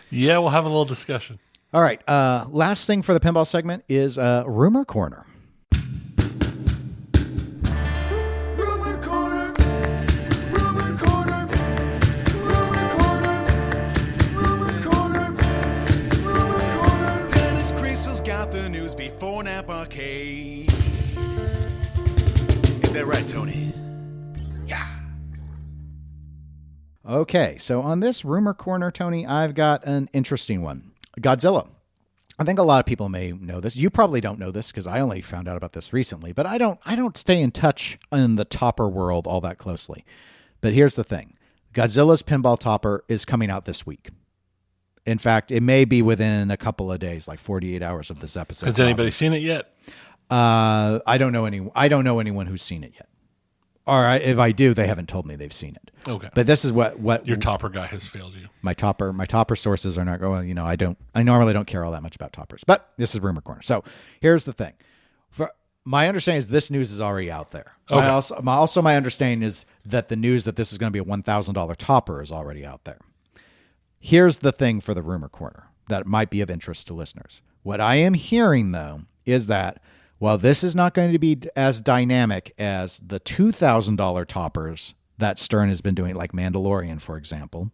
Yeah, we'll have a little discussion. All right. Last thing for the pinball segment is Rumor Corner. Rumor Corner. Rumor Corner. Rumor Corner. Rumor Corner. Rumor Corner. Dennis Creasel's got the news before Nap Arcade. Ain't that right, Tony? Yeah. Okay, so on this Rumor Corner, Tony, I've got an interesting one. Godzilla. I think a lot of people may know this. You probably don't know this because I only found out about this recently, but I don't stay in touch in the topper world all that closely. But here's the thing. Godzilla's pinball topper is coming out this week. In fact, it may be within a couple of days, like 48 hours of this episode. Has anybody seen it yet? I don't know anyone who's seen it yet. Or if I do, they haven't told me they've seen it. Okay. But this is what Your topper guy has failed you. my topper sources are not going. I normally don't care all that much about toppers, but this is Rumor Corner. So here's the thing. My understanding is this news is already out there. Okay. My understanding is that the news that this is going to be a $1,000 topper is already out there. Here's the thing for the Rumor Corner that might be of interest to listeners. What I am hearing, though, is that while this is not going to be as dynamic as the $2,000 toppers that Stern has been doing, like Mandalorian, for example,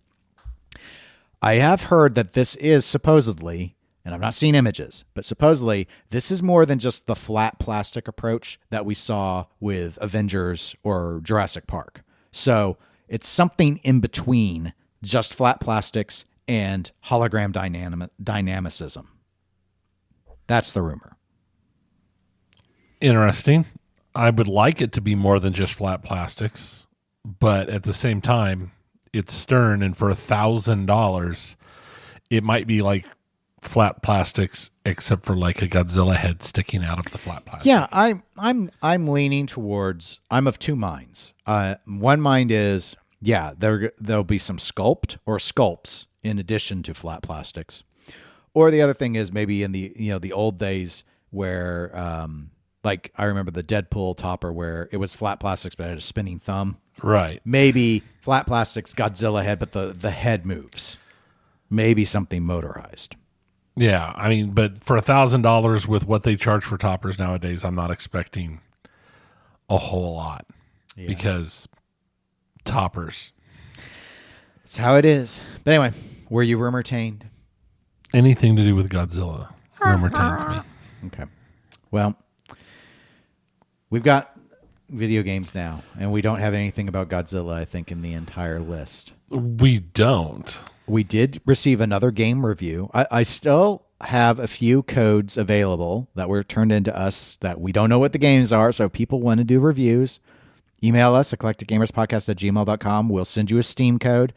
I have heard that this is supposedly, and I've not seen images, but supposedly this is more than just the flat plastic approach that we saw with Avengers or Jurassic Park. So it's something in between just flat plastics and hologram dynamicism. That's the rumor. Interesting. I would like it to be more than just flat plastics, but at the same time, it's Stern, and for $1,000, it might be like flat plastics, except for like a Godzilla head sticking out of the flat plastic. Yeah, I'm leaning towards. I'm of two minds. One mind is, yeah, there'll be some sculpts in addition to flat plastics, or the other thing is maybe in the old days where. Like, I remember the Deadpool topper where it was flat plastics, but it had a spinning thumb. Right. Maybe flat plastics, Godzilla head, but the head moves. Maybe something motorized. Yeah, I mean, but for $1,000 with what they charge for toppers nowadays, I'm not expecting a whole lot because toppers. It's how it is. But anyway, were you rumor-tained? Anything to do with Godzilla rumor taints me. Okay. Well, we've got video games now, and we don't have anything about Godzilla, I think, in the entire list. We don't. We did receive another game review. I still have a few codes available that were turned into us that we don't know what the games are, so if people want to do reviews, email us, eclecticgamerspodcast@gmail.com. We'll send you a Steam code.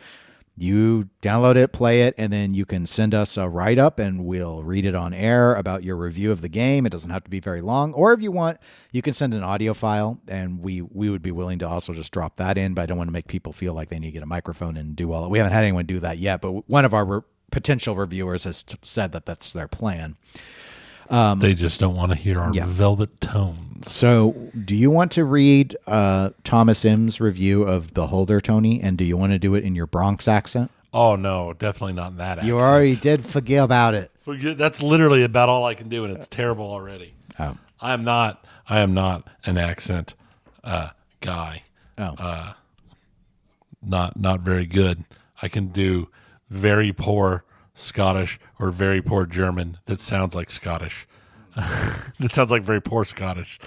You download it, play it, and then you can send us a write-up, and we'll read it on air about your review of the game. It doesn't have to be very long. Or if you want, you can send an audio file, and we would be willing to also just drop that in, but I don't want to make people feel like they need to get a microphone and do all. We haven't had anyone do that yet, but one of our potential reviewers has said that that's their plan. They just don't want to hear our velvet tones. So do you want to read Thomas M's review of Beholder, Tony? And do you want to do it in your Bronx accent? Oh, no, definitely not in that accent. You already did forget about it. That's literally about all I can do, and it's terrible already. Oh. I am not an accent guy. Oh. Not very good. I can do very poor Scottish or very poor German that sounds like Scottish. That sounds like very poor Scottish.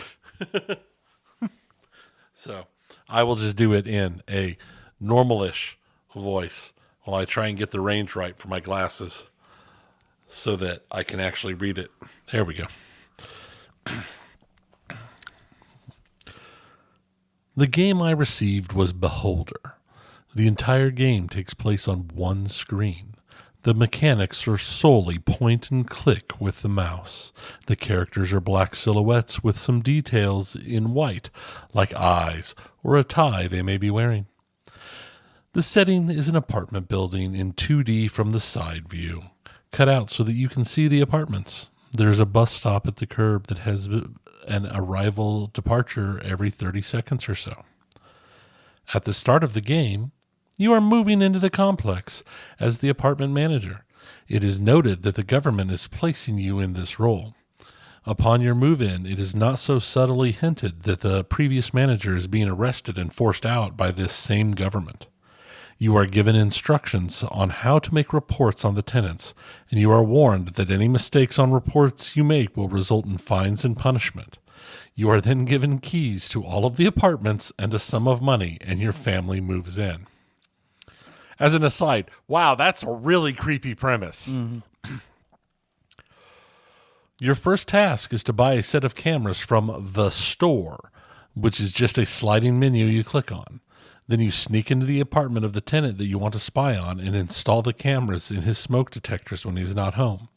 So I will just do it in a normalish voice while I try and get the range right for my glasses so that I can actually read it. There we go. The game I received was Beholder. The entire game takes place on one screen. The mechanics are solely point and click with the mouse. The characters are black silhouettes with some details in white, like eyes or a tie they may be wearing. The setting is an apartment building in 2D from the side view, cut out so that you can see the apartments. There's a bus stop at the curb that has an arrival departure every 30 seconds or so. At the start of the game, you are moving into the complex as the apartment manager. It is noted that the government is placing you in this role. Upon your move-in, it is not so subtly hinted that the previous manager is being arrested and forced out by this same government. You are given instructions on how to make reports on the tenants, and you are warned that any mistakes on reports you make will result in fines and punishment. You are then given keys to all of the apartments and a sum of money, and your family moves in. As an aside, wow, that's a really creepy premise. Mm-hmm. Your first task is to buy a set of cameras from the store, which is just a sliding menu you click on. Then you sneak into the apartment of the tenant that you want to spy on and install the cameras in his smoke detectors when he's not home.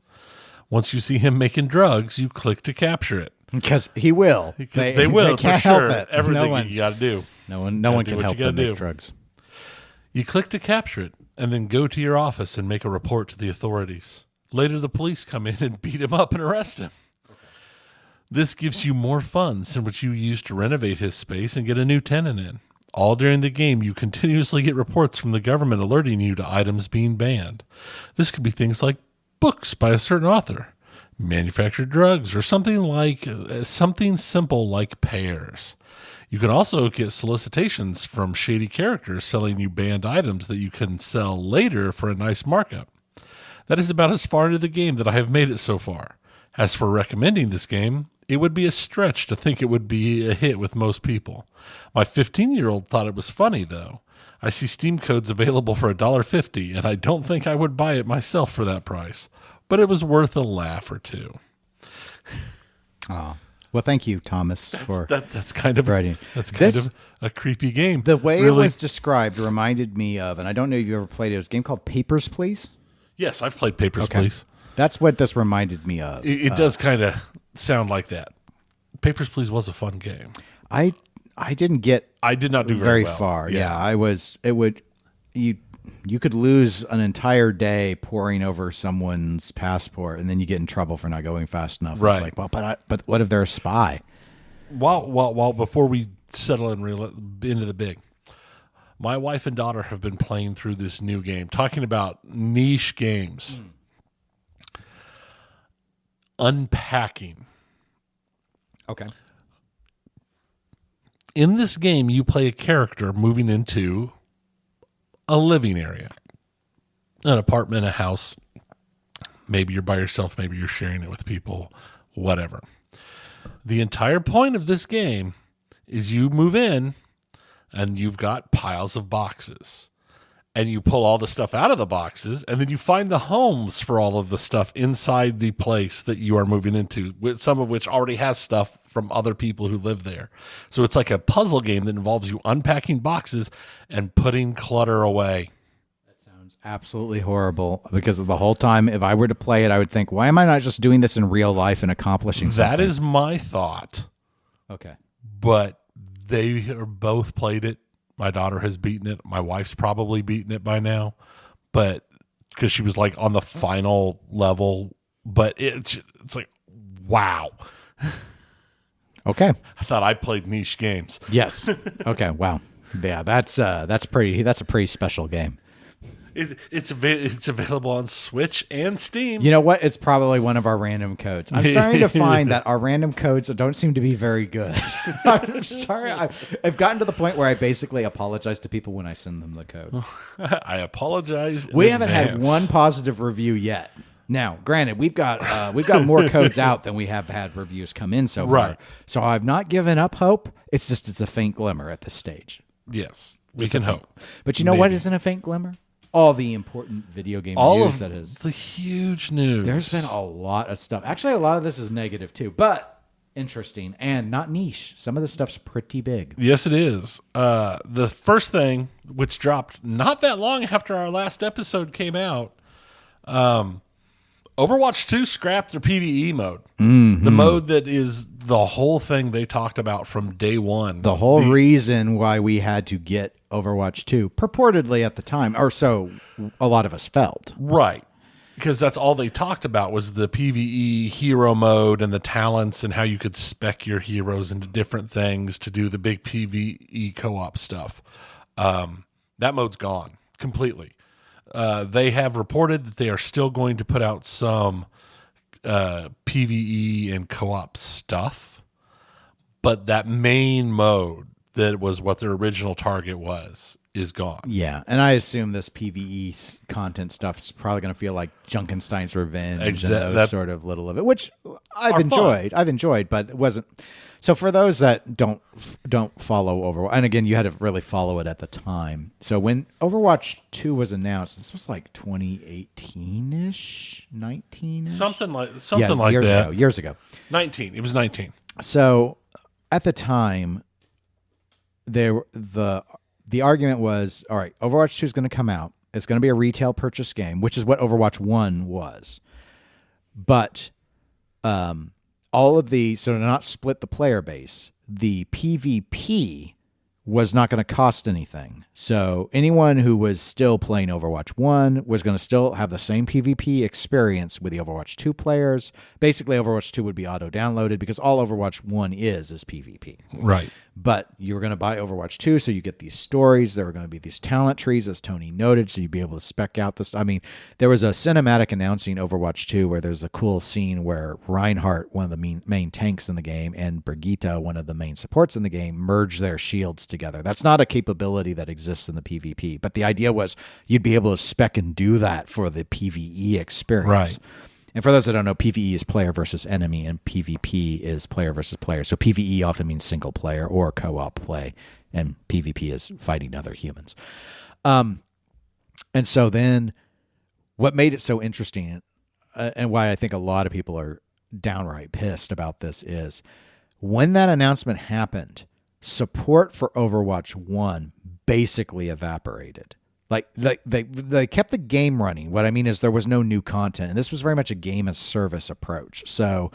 Once you see him making drugs, you click to capture it. Because he will. They will, They can't for sure. help it. Everything you got to do. No one can help them make drugs. You click to capture it, and then go to your office and make a report to the authorities. Later, the police come in and beat him up and arrest him. This gives you more funds in which you use to renovate his space and get a new tenant in. All during the game, you continuously get reports from the government alerting you to items being banned. This could be things like books by a certain author, manufactured drugs, or something simple like pears. You can also get solicitations from shady characters selling you banned items that you can sell later for a nice markup. That is about as far into the game that I have made it so far. As for recommending this game, it would be a stretch to think it would be a hit with most people. My 15-year-old thought it was funny, though. I see Steam codes available for $1.50, and I don't think I would buy it myself for that price. But it was worth a laugh or two. Oh. Well, thank you, Thomas, for that's kind of writing. That's kind of a creepy game. The way it was described reminded me of, and I don't know if you ever played it, was a game called Papers, Please. Yes, I've played Papers, Please. That's what this reminded me of. It does kind of sound like that. Papers, Please was a fun game. I didn't get. I did not do very well. far. Yeah, I was. It would. You could lose an entire day poring over someone's passport, and then you get in trouble for not going fast enough. Right. It's like, well, but what if they're a spy? While before we settle into the big, my wife and daughter have been playing through this new game, talking about niche games, unpacking. Okay. In this game, you play a character moving into a living area, an apartment, a house. Maybe you're by yourself. Maybe you're sharing it with people, whatever. The entire point of this game is you move in and you've got piles of boxes, and you pull all the stuff out of the boxes, and then you find the homes for all of the stuff inside the place that you are moving into, some of which already has stuff from other people who live there. So it's like a puzzle game that involves you unpacking boxes and putting clutter away. That sounds absolutely horrible, because the whole time, if I were to play it, I would think, why am I not just doing this in real life and accomplishing something? That is my thought. Okay. But they are both played it. My daughter has beaten it. My wife's probably beaten it by now, but because she was like on the final level. But it's like, wow. Okay. I thought I played niche games. Yes. Okay. Wow. Yeah, that's a pretty special game. It's available on Switch and Steam. You know what? It's probably one of our random codes. I'm starting to find that our random codes don't seem to be very good. I'm sorry. I've gotten to the point where I basically apologize to people when I send them the code. I apologize. We haven't had one positive review yet. Now, granted, we've got more codes out than we have had reviews come in so far. Right. So I've not given up hope. It's a faint glimmer at this stage. Yes, we can hope. But you know what isn't a faint glimmer? All the important video game news that is. The huge news. There's been a lot of stuff. Actually, a lot of this is negative too, but interesting and not niche. Some of this stuff's pretty big. Yes, it is. The first thing, which dropped not that long after our last episode came out, Overwatch 2 scrapped their PvE mode. Mm-hmm. The mode that is the whole thing they talked about from day one. The whole reason why we had to get Overwatch 2, purportedly at the time, or so a lot of us felt. Right. Because that's all they talked about was the PvE hero mode and the talents and how you could spec your heroes into different things to do the big PvE co-op stuff. That mode's gone completely. They have reported that they are still going to put out some PvE and co-op stuff, but that main mode that was what their original target was is gone. Yeah, and I assume this PvE content stuff's probably going to feel like Junkenstein's Revenge and those sort of little of it, which I've enjoyed. But it wasn't. So for those that don't follow Overwatch, and again, you had to really follow it at the time. So when Overwatch 2 was announced, this was like 2018-ish, 19-ish? Something like Years ago. 19. It was 19. So at the time, the argument was, all right, Overwatch 2 is going to come out. It's going to be a retail purchase game, which is what Overwatch 1 was. But so to not split the player base, the PvP was not going to cost anything. So anyone who was still playing Overwatch 1 was going to still have the same PvP experience with the Overwatch 2 players. Basically, Overwatch 2 would be auto-downloaded because all Overwatch 1 is PvP. Right. But you were going to buy Overwatch 2, so you get these stories. There were going to be these talent trees, as Tony noted, so you'd be able to spec out this. I mean, there was a cinematic announcing Overwatch 2 where there's a cool scene where Reinhardt, one of the main tanks in the game, and Brigitte, one of the main supports in the game, merge their shields together. That's not a capability that exists in the PvP, but the idea was you'd be able to spec and do that for the PvE experience. Right. And for those that don't know, PvE is player versus enemy, and PvP is player versus player. So PvE often means single player or co-op play, and PvP is fighting other humans. And so then what made it so interesting, and why I think a lot of people are downright pissed about this, is when that announcement happened, support for Overwatch 1 basically evaporated. Like they kept the game running. What I mean is there was no new content, and this was very much a game as service approach. So,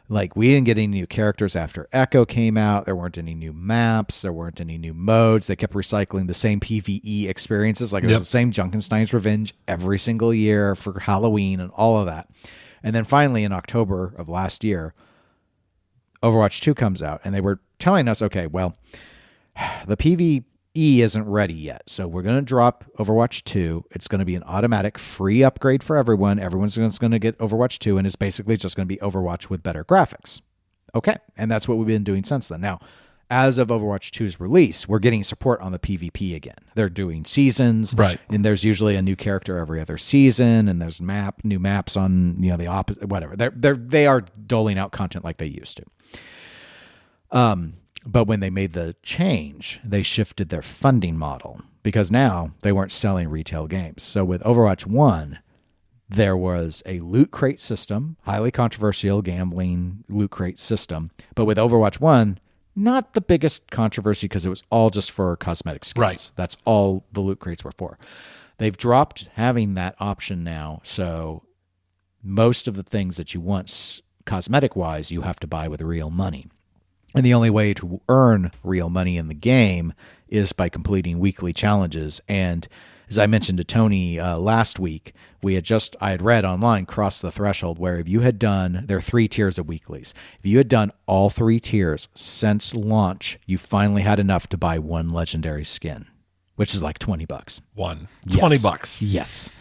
like, we didn't get any new characters after Echo came out. There weren't any new maps. There weren't any new modes. They kept recycling the same PvE experiences. Like, it was the same Junkenstein's Revenge every single year for Halloween and all of that. And then finally, in October of last year, Overwatch 2 comes out, and they were telling us, okay, well, the PvE isn't ready yet. So we're going to drop Overwatch 2. It's going to be an automatic free upgrade for everyone. Everyone's going to get Overwatch 2, and it's basically just going to be Overwatch with better graphics. Okay. And that's what we've been doing since then. Now, as of Overwatch 2's release, we're getting support on the PvP again. They're doing seasons. Right. And there's usually a new character every other season, and there's new maps on, the opposite, whatever. They are doling out content like they used to. But when they made the change, they shifted their funding model because now they weren't selling retail games. So with Overwatch 1, there was a loot crate system, highly controversial gambling loot crate system. But with Overwatch 1, not the biggest controversy because it was all just for cosmetic skins. Right. That's all the loot crates were for. They've dropped having that option now. So most of the things that you want cosmetic-wise, you have to buy with real money. And the only way to earn real money in the game is by completing weekly challenges. And as I mentioned to Tony last week, I had read online, crossed the threshold where if you had done, there are 3 tiers of weeklies. If you had done all 3 tiers since launch, you finally had enough to buy one legendary skin, which is like $20. $20. Yes.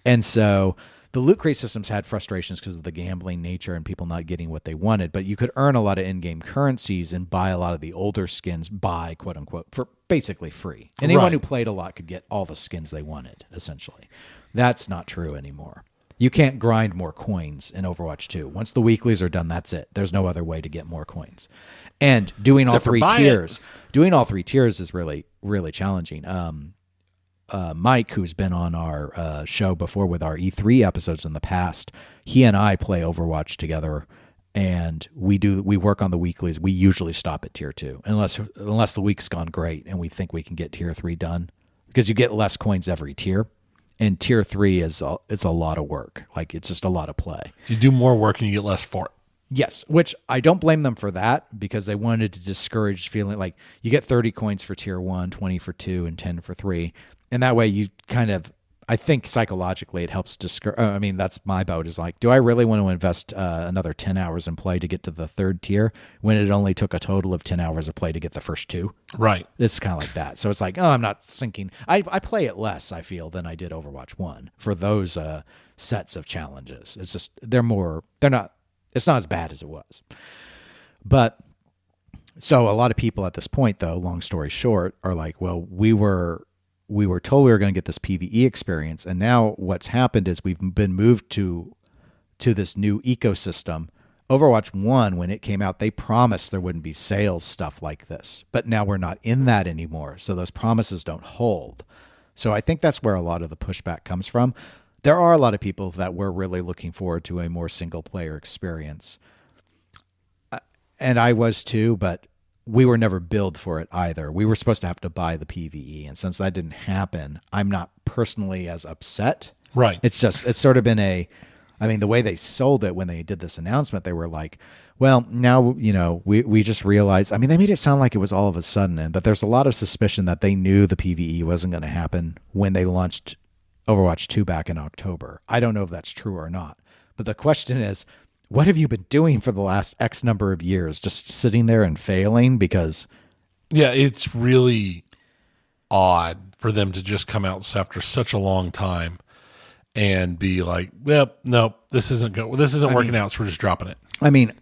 And so the loot crate systems had frustrations because of the gambling nature and people not getting what they wanted, but you could earn a lot of in-game currencies and buy a lot of the older skins by quote unquote for basically free. Anyone who played a lot could get all the skins they wanted, essentially. That's not true anymore. You can't grind more coins in Overwatch 2. Once the weeklies are done, that's it. There's no other way to get more coins. And doing all 3 tiers is really, really challenging. Mike, who's been on our show before with our E3 episodes in the past, he and I play Overwatch together, and we work on the weeklies. We usually stop at tier 2 unless the week's gone great and we think we can get tier 3 done, because you get less coins every tier, and tier 3 it's a lot of work. Like, it's just a lot of play. You do more work and you get less for it. Yes, which I don't blame them for that, because they wanted to discourage feeling like you get 30 coins for tier 1, 20 for 2, and 10 for 3. And that way you kind of, I think psychologically it helps discourage. I mean, that's my boat, is like, do I really want to invest another 10 hours in play to get to the 3rd tier when it only took a total of 10 hours of play to get the first 2? Right. It's kind of like that. So it's like, I'm not sinking. I play it less, I feel, than I did Overwatch 1 for those sets of challenges. It's just, it's not as bad as it was. But so a lot of people at this point, though, long story short, are like, well, we were told we were going to get this PvE experience, and now what's happened is we've been moved to this new ecosystem Overwatch 1, when it came out, they promised there wouldn't be sales stuff like this. But now we're not in that anymore. So those promises don't hold. So I think that's where a lot of the pushback comes from. There are a lot of people that were really looking forward to a more single-player experience. And I was too, but we were never billed for it either. We were supposed to have to buy the PvE. And since that didn't happen, I'm not personally as upset. Right. It's sort of been the way they sold it when they did this announcement, they were like, well, now, we just realized, they made it sound like it was all of a sudden, but there's a lot of suspicion that they knew the PvE wasn't going to happen when they launched Overwatch 2 back in October. I don't know if that's true or not. But the question is, what have you been doing for the last X number of years? Just sitting there and failing? Because yeah, it's really odd for them to just come out after such a long time and be like, well, no, this isn't good. This isn't working out, so we're just dropping it.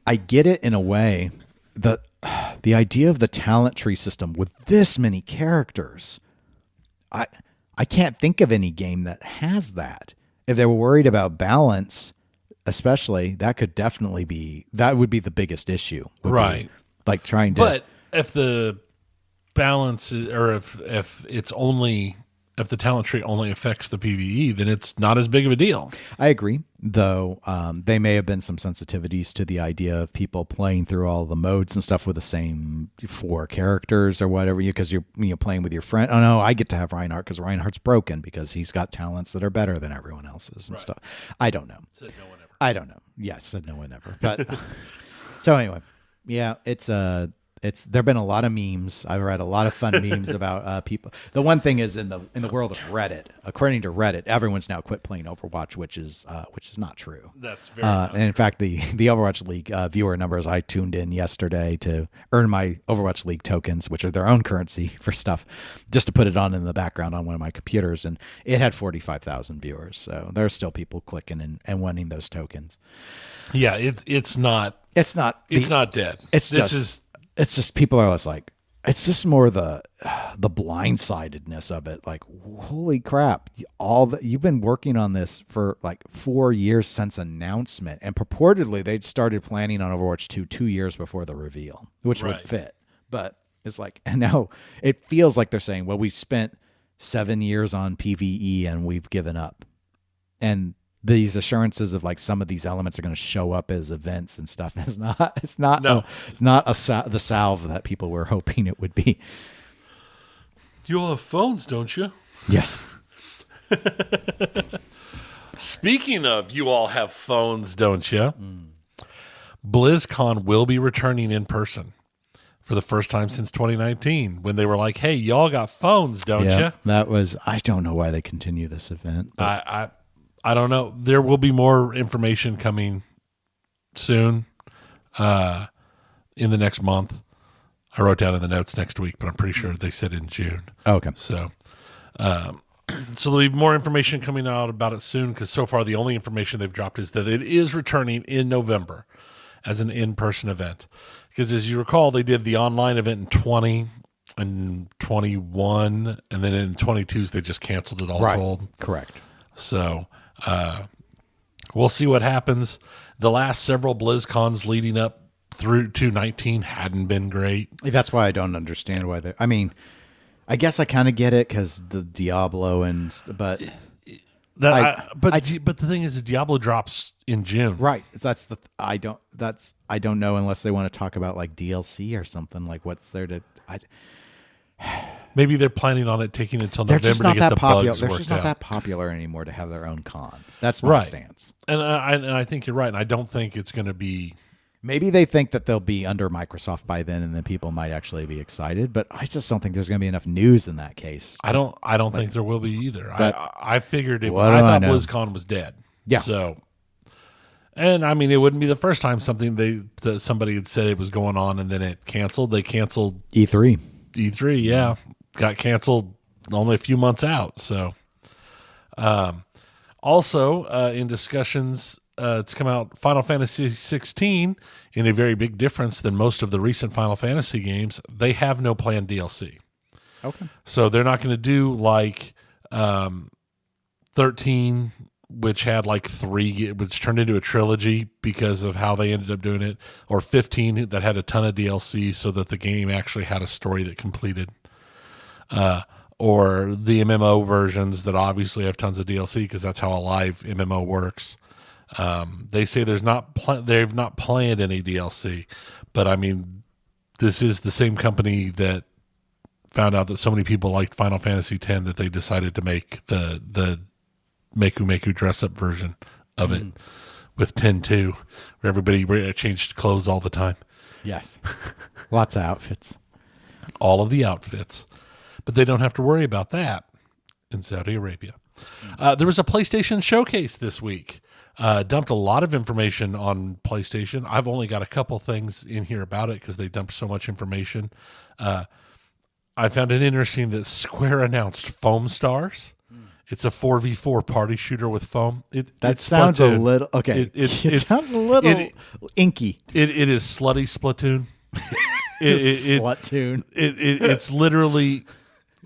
I get it in a way. The idea of the talent tree system with this many characters, I can't think of any game that has that. If they were worried about balance, especially, that would be the biggest issue. Right. Like trying to. But if the balance is, or if it's only, if the talent tree only affects the PvE, then it's not as big of a deal. I agree, though. They may have been some sensitivities to the idea of people playing through all the modes and stuff with the same 4 characters or whatever, because you're playing with your friend. Oh no, I get to have Reinhardt because Reinhardt's broken because he's got talents that are better than everyone else's and stuff. I don't know. Said no one ever. I don't know. Yes, said no one ever. But so anyway, yeah, it's there've been a lot of memes. I've read a lot of fun memes about people. The one thing is in the world of Reddit, according to Reddit, everyone's now quit playing Overwatch, which is not true. That's very and in fact, the Overwatch League viewer numbers, I tuned in yesterday to earn my Overwatch League tokens, which are their own currency for stuff, just to put it on in the background on one of my computers, and it had 45,000 viewers. So there are still people clicking and wanting those tokens. Yeah, it's not dead. It's just people are less like, it's just more the blindsidedness of it. Like, holy crap, all that you've been working on this for like 4 years since announcement, and purportedly they'd started planning on Overwatch 2 years before the reveal, which would fit. But it's like, and now it feels like they're saying, well, we spent 7 years on PvE and we've given up. And these assurances of like some of these elements are going to show up as events and stuff. It's not the salve that people were hoping it would be. You all have phones, don't you? Yes. Speaking of, you all have phones, don't you? BlizzCon will be returning in person for the first time since 2019, when they were like, hey, y'all got phones, don't you? That was, I don't know why they continue this event. I don't know. There will be more information coming soon in the next month. I wrote down in the notes next week, but I'm pretty sure they said in June. Okay. So there'll be more information coming out about it soon, because so far the only information they've dropped is that it is returning in November as an in-person event. Because as you recall, they did the online event in 20 and 21, and then in 22s they just canceled it all told. Correct. So we'll see what happens. The last several BlizzCons leading up through to 19 hadn't been great. That's why I don't understand why they. I guess I kind of get it because the Diablo but the thing is, the Diablo drops in June, right? I don't know unless they want to talk about like DLC or something. Like what's there to. Maybe they're planning on it taking until November to get the bugs worked out. They're just not that popular anymore to have their own con. That's my stance. And I think you're right. And I don't think it's going to be. Maybe they think that they'll be under Microsoft by then, and then people might actually be excited. But I just don't think there's going to be enough news in that case. I don't think there will be either. I figured it. I thought BlizzCon was dead. Yeah. So, and it wouldn't be the first time that somebody had said it was going on and then it canceled. They canceled E3. Yeah, got canceled only a few months out. So, also in discussions, it's come out Final Fantasy 16 in a very big difference than most of the recent Final Fantasy games. They have no planned DLC. Okay. So they're not going to do like 13 which had like 3, which turned into a trilogy because of how they ended up doing it, or 15 that had a ton of DLC so that the game actually had a story that completed, or the MMO versions that obviously have tons of DLC because that's how a live MMO works. They say they've not planned any DLC, but I mean, this is the same company that found out that so many people liked Final Fantasy X that they decided to make the Meku Meku dress-up version of it with 10-2, where everybody changed clothes all the time. Yes. Lots of outfits. All of the outfits. But they don't have to worry about that in Saudi Arabia. There was a PlayStation showcase this week. Dumped a lot of information on PlayStation. I've only got a couple things in here about it because they dumped so much information. I found it interesting that Square announced Foam Stars. It's a 4v4 party shooter with foam. That sounds a little okay. It sounds a little inky. It is slutty Splatoon. Splatoon. It's literally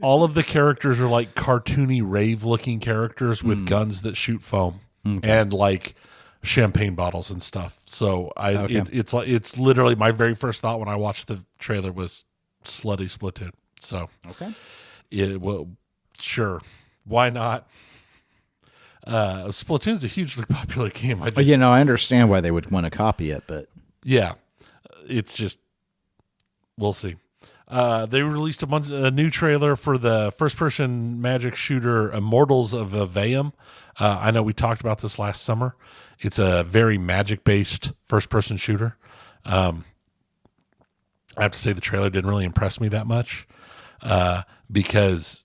all of the characters are like cartoony rave looking characters with guns that shoot foam and like champagne bottles and stuff. So it's literally my very first thought when I watched the trailer was slutty Splatoon. So sure. Why not? Splatoon's a hugely popular game. I understand why they would want to copy it, but yeah, it's just we'll see. They released a new trailer for the first-person magic shooter Immortals of Aveum. I know we talked about this last summer. It's a very magic-based first-person shooter. I have to say the trailer didn't really impress me that much because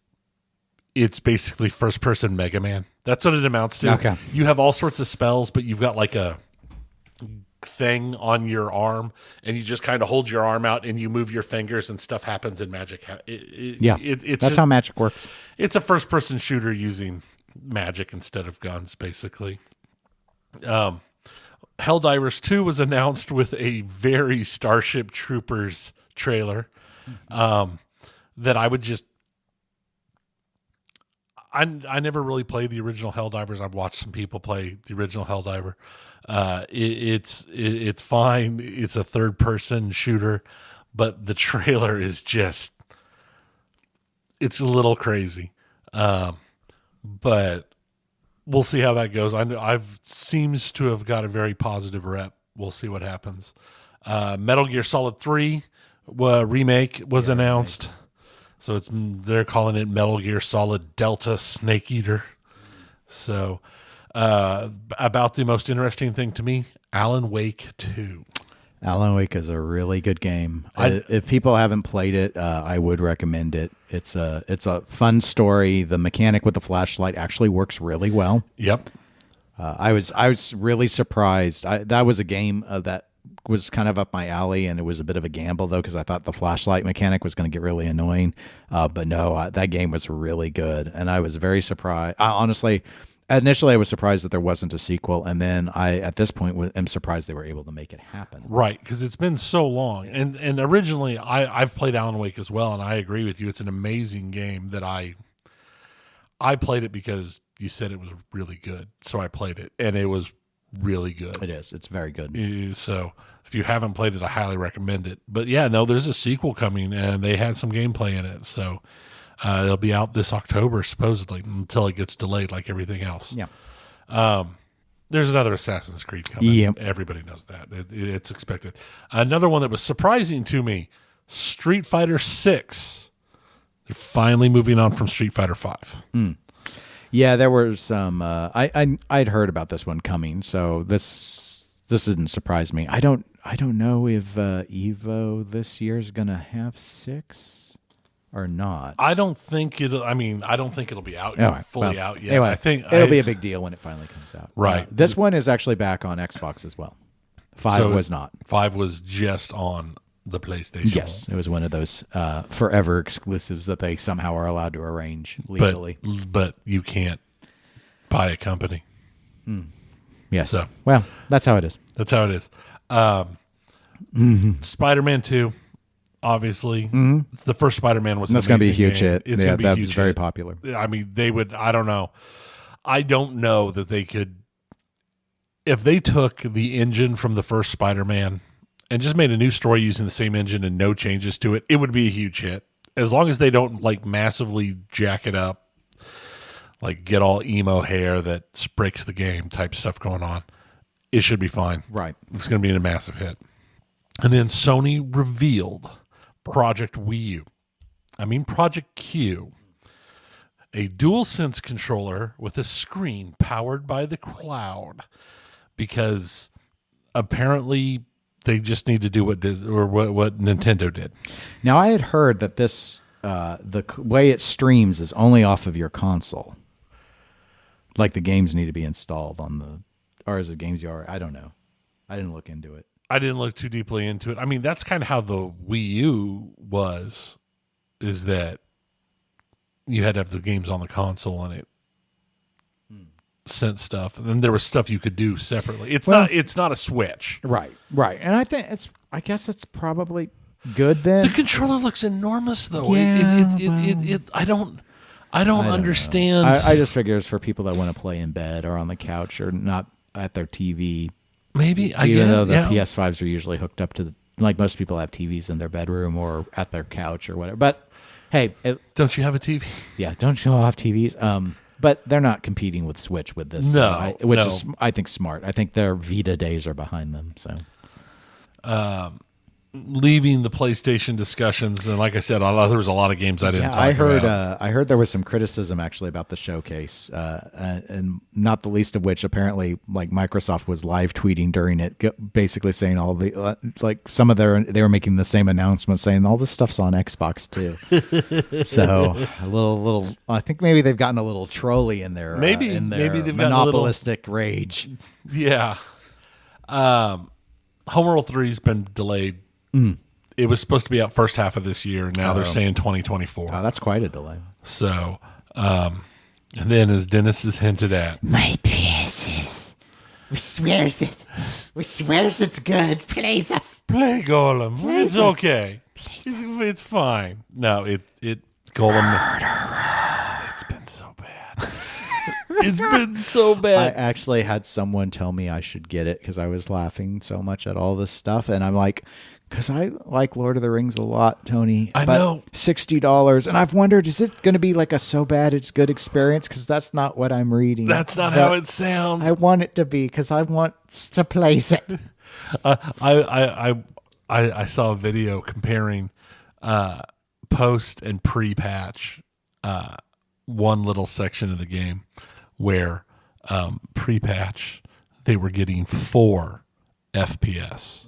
it's basically first-person Mega Man. That's what it amounts to. Okay. You have all sorts of spells, but you've got like a thing on your arm, and you just kind of hold your arm out, and you move your fingers, and stuff happens in magic. That's how magic works. It's a first-person shooter using magic instead of guns, basically. Helldivers 2 was announced with a very Starship Troopers trailer that I would just... I never really played the original Helldivers. I've watched some people play the original Helldiver. It's fine. It's a third-person shooter, but the trailer is just... It's a little crazy. But we'll see how that goes. I've seems to have got a very positive rep. We'll see what happens. Metal Gear Solid 3 remake was announced. So they're calling it Metal Gear Solid Delta Snake Eater. So about the most interesting thing to me, Alan Wake 2. Alan Wake is a really good game. If people haven't played it, I would recommend it. It's a fun story. The mechanic with the flashlight actually works really well. Yep. I was really surprised. That was a game that was kind of up my alley, and it was a bit of a gamble though because I thought the flashlight mechanic was going to get really annoying. But no, that game was really good, and I was very surprised. Initially, I was surprised that there wasn't a sequel, and then at this point, am surprised they were able to make it happen. Right, because it's been so long. And originally, I've played Alan Wake as well, and I agree with you. It's an amazing game that I played it because you said it was really good, so I played it, and it was really good. It is. It's very good. So if you haven't played it, I highly recommend it. But yeah, no, there's a sequel coming, and they had some gameplay in it, so... it'll be out this October, supposedly, until it gets delayed like everything else. Yeah. There's another Assassin's Creed coming. Yep. Everybody knows that. It's expected. Another one that was surprising to me, Street Fighter 6. They're finally moving on from Street Fighter 5. Yeah, there were some... I'd heard about this one coming, so this didn't surprise me. I don't know if Evo this year is going to have 6... or not. I don't think it'll be out fully out yet. Anyway, I think it'll be a big deal when it finally comes out. Right. This one is actually back on Xbox as well. 5 was not. 5 was just on the PlayStation. Yes, it was one of those forever exclusives that they somehow are allowed to arrange legally. But you can't buy a company. Yes. So, well, that's how it is. That's how it is. Spider-Man 2. Obviously, it's the first Spider-Man was. That's going to be a huge game. hit. It's going to be that huge. was very popular. I mean, they would. I don't know. I don't know that they could. If they took the engine from the first Spider-Man and just made a new story using the same engine and no changes to it, it would be a huge hit. As long as they don't like massively jack it up, like get all emo hair that breaks the game type stuff going on, it should be fine. Right. It's going to be a massive hit. And then Sony revealed Project Q, a DualSense controller with a screen powered by the cloud, because apparently they just need to do what Nintendo did. Now, I had heard that this way it streams is only off of your console. Like the games need to be installed on the, or is it games you already? I don't know. I didn't look into it. I didn't look too deeply into it. I mean, that's kind of how the Wii U was, is that you had to have the games on the console and it sent stuff. And then there was stuff you could do separately. It's not a Switch. Right. And I guess it's probably good then. The controller looks enormous though. Yeah, I don't understand. I just figure it's for people that want to play in bed or on the couch or not at their TV. Maybe, I Even guess, though the yeah. PS5s are usually hooked up to, like most people have TVs in their bedroom or at their couch or whatever. But hey, Don't you have a TV? yeah, don't show off TVs. But they're not competing with Switch with this. No, which no. is, I think, smart. I think their Vita days are behind them. So, Leaving the PlayStation discussions, and like I said, there was a lot of games I didn't talk about. I heard there was some criticism actually about the showcase, and not the least of which apparently, like Microsoft was live tweeting during it, basically saying all the like some of they were making the same announcements saying all this stuff's on Xbox too. So a little, I think maybe they've gotten a little trolly in their Maybe they've gotten monopolistic rage. Yeah. Homeworld 3's been delayed. It was supposed to be out first half of this year. Now they're saying 2024. Oh, that's quite a delay. So, and then as Dennis has hinted at, My precious. We swears it's good. Please us. play Gollum. It's Please. okay. It's fine. No, Gollum. It's been so bad. It's been so I bad. actually had someone tell me I should get it because I was laughing so much at all this stuff, and I'm like, because I like Lord of the Rings a lot, Tony. I but know. $60, and I've wondered, is it going to be like a so bad it's good experience? Because that's not what I'm reading. That's not But how it sounds. I want it to be because I want to place it. I saw a video comparing post and pre-patch, one little section of the game where pre-patch they were getting 4 FPS.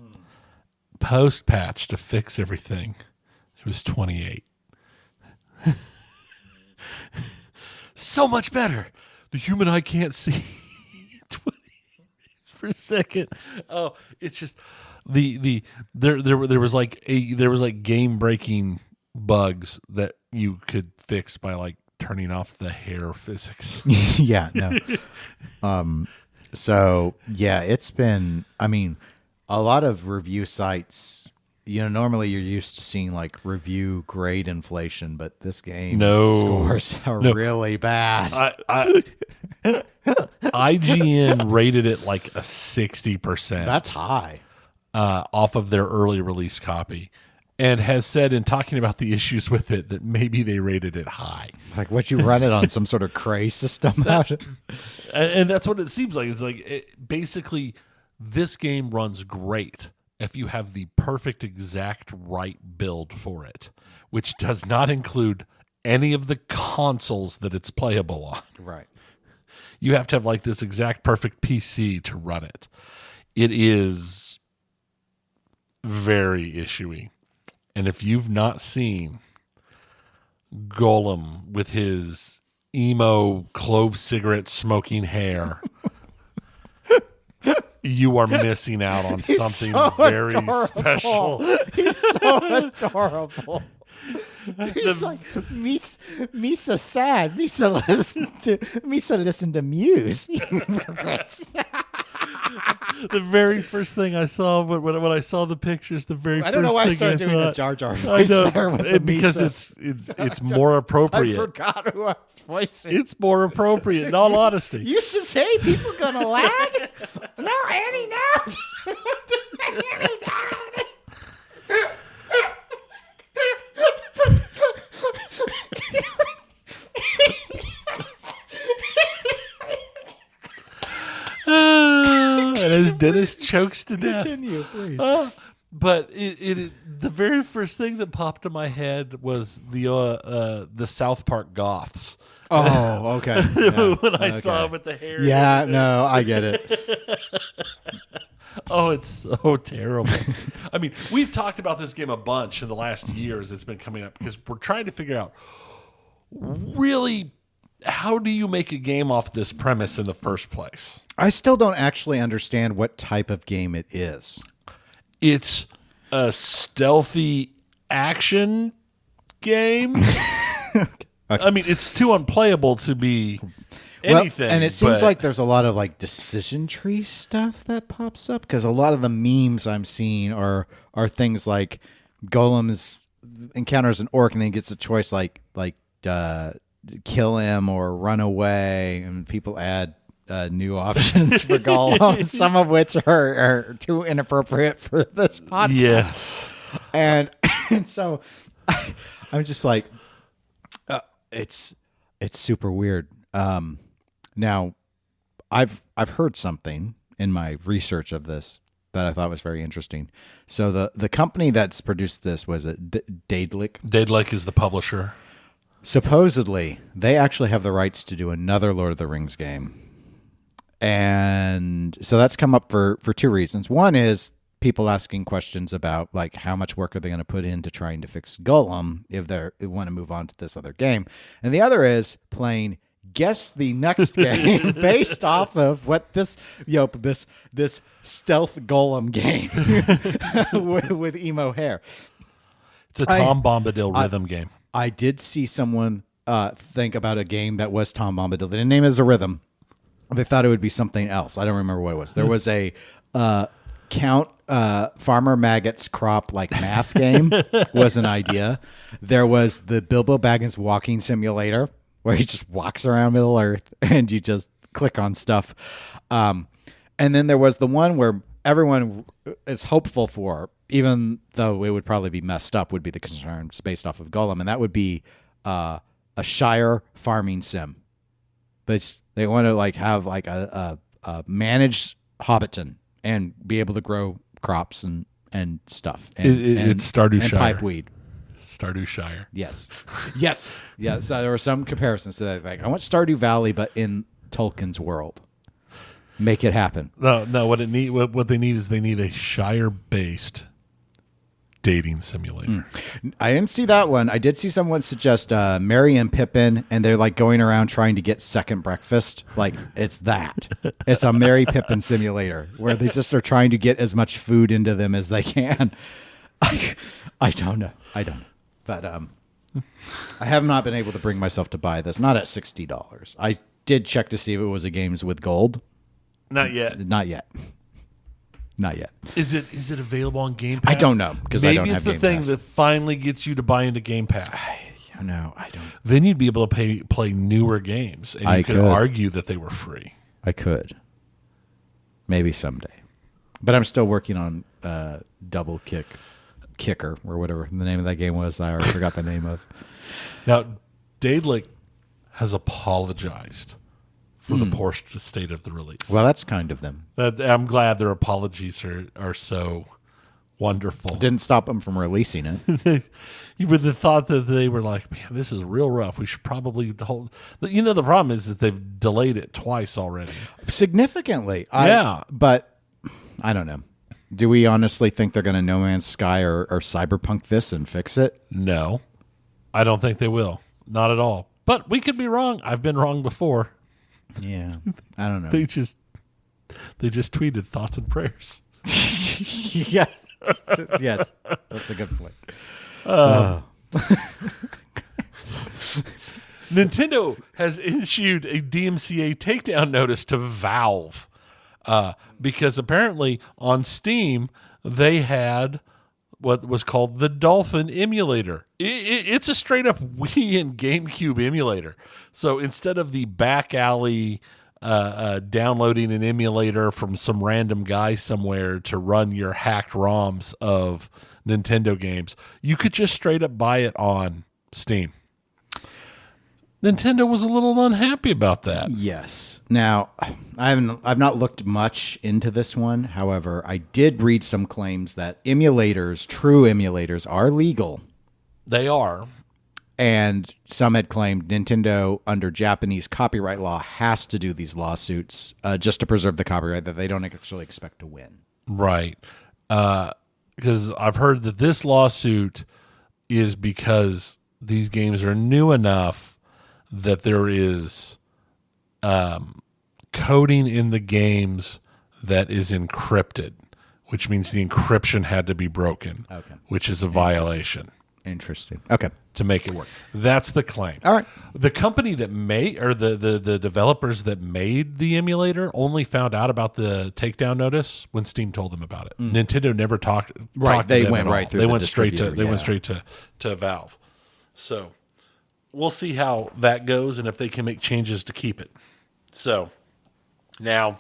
Post-patch to fix everything, it was 28. So much better. The human eye can't see 20 for a second. Oh, it's just there was like game breaking bugs that you could fix by like turning off the hair physics. Yeah, no. So yeah, it's been. I mean, a lot of review sites. You know, normally you're used to seeing like review grade inflation, but this game scores are really bad. IGN rated it like a 60%. That's high. Off of their early release copy, and has said in talking about the issues with it that maybe they rated it high. Like what, you run it on some sort of Cray system? And that's what it seems like. It's like basically this game runs great if you have the perfect exact right build for it, which does not include any of the consoles that it's playable on. Right. You have to have like this exact perfect PC to run it. It is very issuey. And if you've not seen Gollum with his emo clove cigarette smoking hair, you are missing out on something so very adorable. special. He's so adorable. He's like, Misa sad. Misa listen to Muse. The very first thing I saw when I saw the pictures, the very I don't know first why I thing started doing a thought, Jar Jar I voice know, there with the because Mises. it's more I appropriate. forgot who I was voicing. It's more appropriate, in all honesty. You says, hey, people gonna lag? No, Annie, no. Annie, no. And as Dennis chokes to death. Continue, please. But the very first thing that popped in my head was the South Park goths. Oh, okay. Yeah, When I saw him with the hair. yeah, no, I get it. Oh, it's so terrible. I mean, we've talked about this game a bunch in the last years. It's been coming up because we're trying to figure out really how do you make a game off this premise in the first place? I still don't actually understand what type of game it is. It's a stealthy action game. I mean, it's too unplayable to be anything. And it seems but- like there's a lot of like decision tree stuff that pops up because a lot of the memes I'm seeing are things like Gollum encounters an orc and then gets a choice like kill him or run away, and people add new options for Gollum, some of which are too inappropriate for this podcast. Yes. And so I'm just like, it's super weird. Now, I've heard something in my research of this that I thought was very interesting. So the company that's produced this was Daedalic. Daedalic is the publisher. Supposedly, they actually have the rights to do another Lord of the Rings game. And so that's come up for two reasons. One is people asking questions about like how much work are they going to put into trying to fix Gollum if they want to move on to this other game. And the other is playing guess the next game based off of what this this stealth Gollum game with emo hair. It's a Tom Bombadil rhythm game. I did see someone think about a game that was Tom Bombadil. The name is a rhythm. They thought it would be something else. I don't remember what it was. There was a Count Farmer Maggot's crop like math game was an idea. There was the Bilbo Baggins walking simulator where he just walks around Middle Earth and you just click on stuff. And then there was the one where everyone is hopeful for, even though it would probably be messed up, would be the concerns based off of Gollum, and that would be a Shire farming sim. But they want to like have like a managed Hobbiton and be able to grow crops and stuff. It's Stardew and Shire. pipeweed. Stardew Shire. Yes. Yes. Yeah. So there were some comparisons to that. Like, I want Stardew Valley, but in Tolkien's world. Make it happen. No. What they need is a Shire-based dating simulator. I didn't see that one. I did see someone suggest Merry and Pippin, and they're like going around trying to get second breakfast. Like, it's that. It's a Merry Pippin simulator where they just are trying to get as much food into them as they can. I don't know. But I have not been able to bring myself to buy this. Not at $60. I did check to see if it was a games with gold. Not yet. Not yet. Not yet. Is it available on Game Pass? I don't know because I don't Maybe have it's the Game thing Pass. that finally gets you to buy into Game Pass. No, I don't. Then you'd be able to play newer games, and you could could. argue that they were free. I could. Maybe someday. But I'm still working on Double Kicker or whatever the name of that game was. I already forgot the name of. Now, Daedalic has apologized for the poor state of the release. Well, that's kind of them. I'm glad their apologies are so wonderful. Didn't stop them from releasing it. You would have thought that they were like, man, this is real rough. We should probably hold. You know, the problem is that they've delayed it twice already. Significantly. Yeah. But I don't know. Do we honestly think they're going to No Man's Sky or Cyberpunk this and fix it? No, I don't think they will. Not at all. But we could be wrong. I've been wrong before. Yeah. I don't know. They just tweeted thoughts and prayers. Yes. Yes. That's a good point. Nintendo has issued a DMCA takedown notice to Valve because apparently on Steam they had what was called the Dolphin emulator. It's a straight up Wii and GameCube emulator. So instead of the back alley downloading an emulator from some random guy somewhere to run your hacked ROMs of Nintendo games, you could just straight up buy it on Steam. Nintendo was a little unhappy about that. Yes. Now, I've not looked much into this one. However, I did read some claims that emulators, true emulators, are legal. They are. And some had claimed Nintendo, under Japanese copyright law, has to do these lawsuits just to preserve the copyright that they don't actually expect to win. Right. Because I've heard that this lawsuit is because these games are new enough that there is coding in the games that is encrypted, which means the encryption had to be broken, which is a violation. Interesting. Okay. To make it work. That's the claim. All right. The company that made, or the developers that made the emulator only found out about the takedown notice when Steam told them about it. Nintendo never talked Right. to They them went at right all. through They the went straight to distributor, to Valve. So we'll see how that goes and if they can make changes to keep it. So now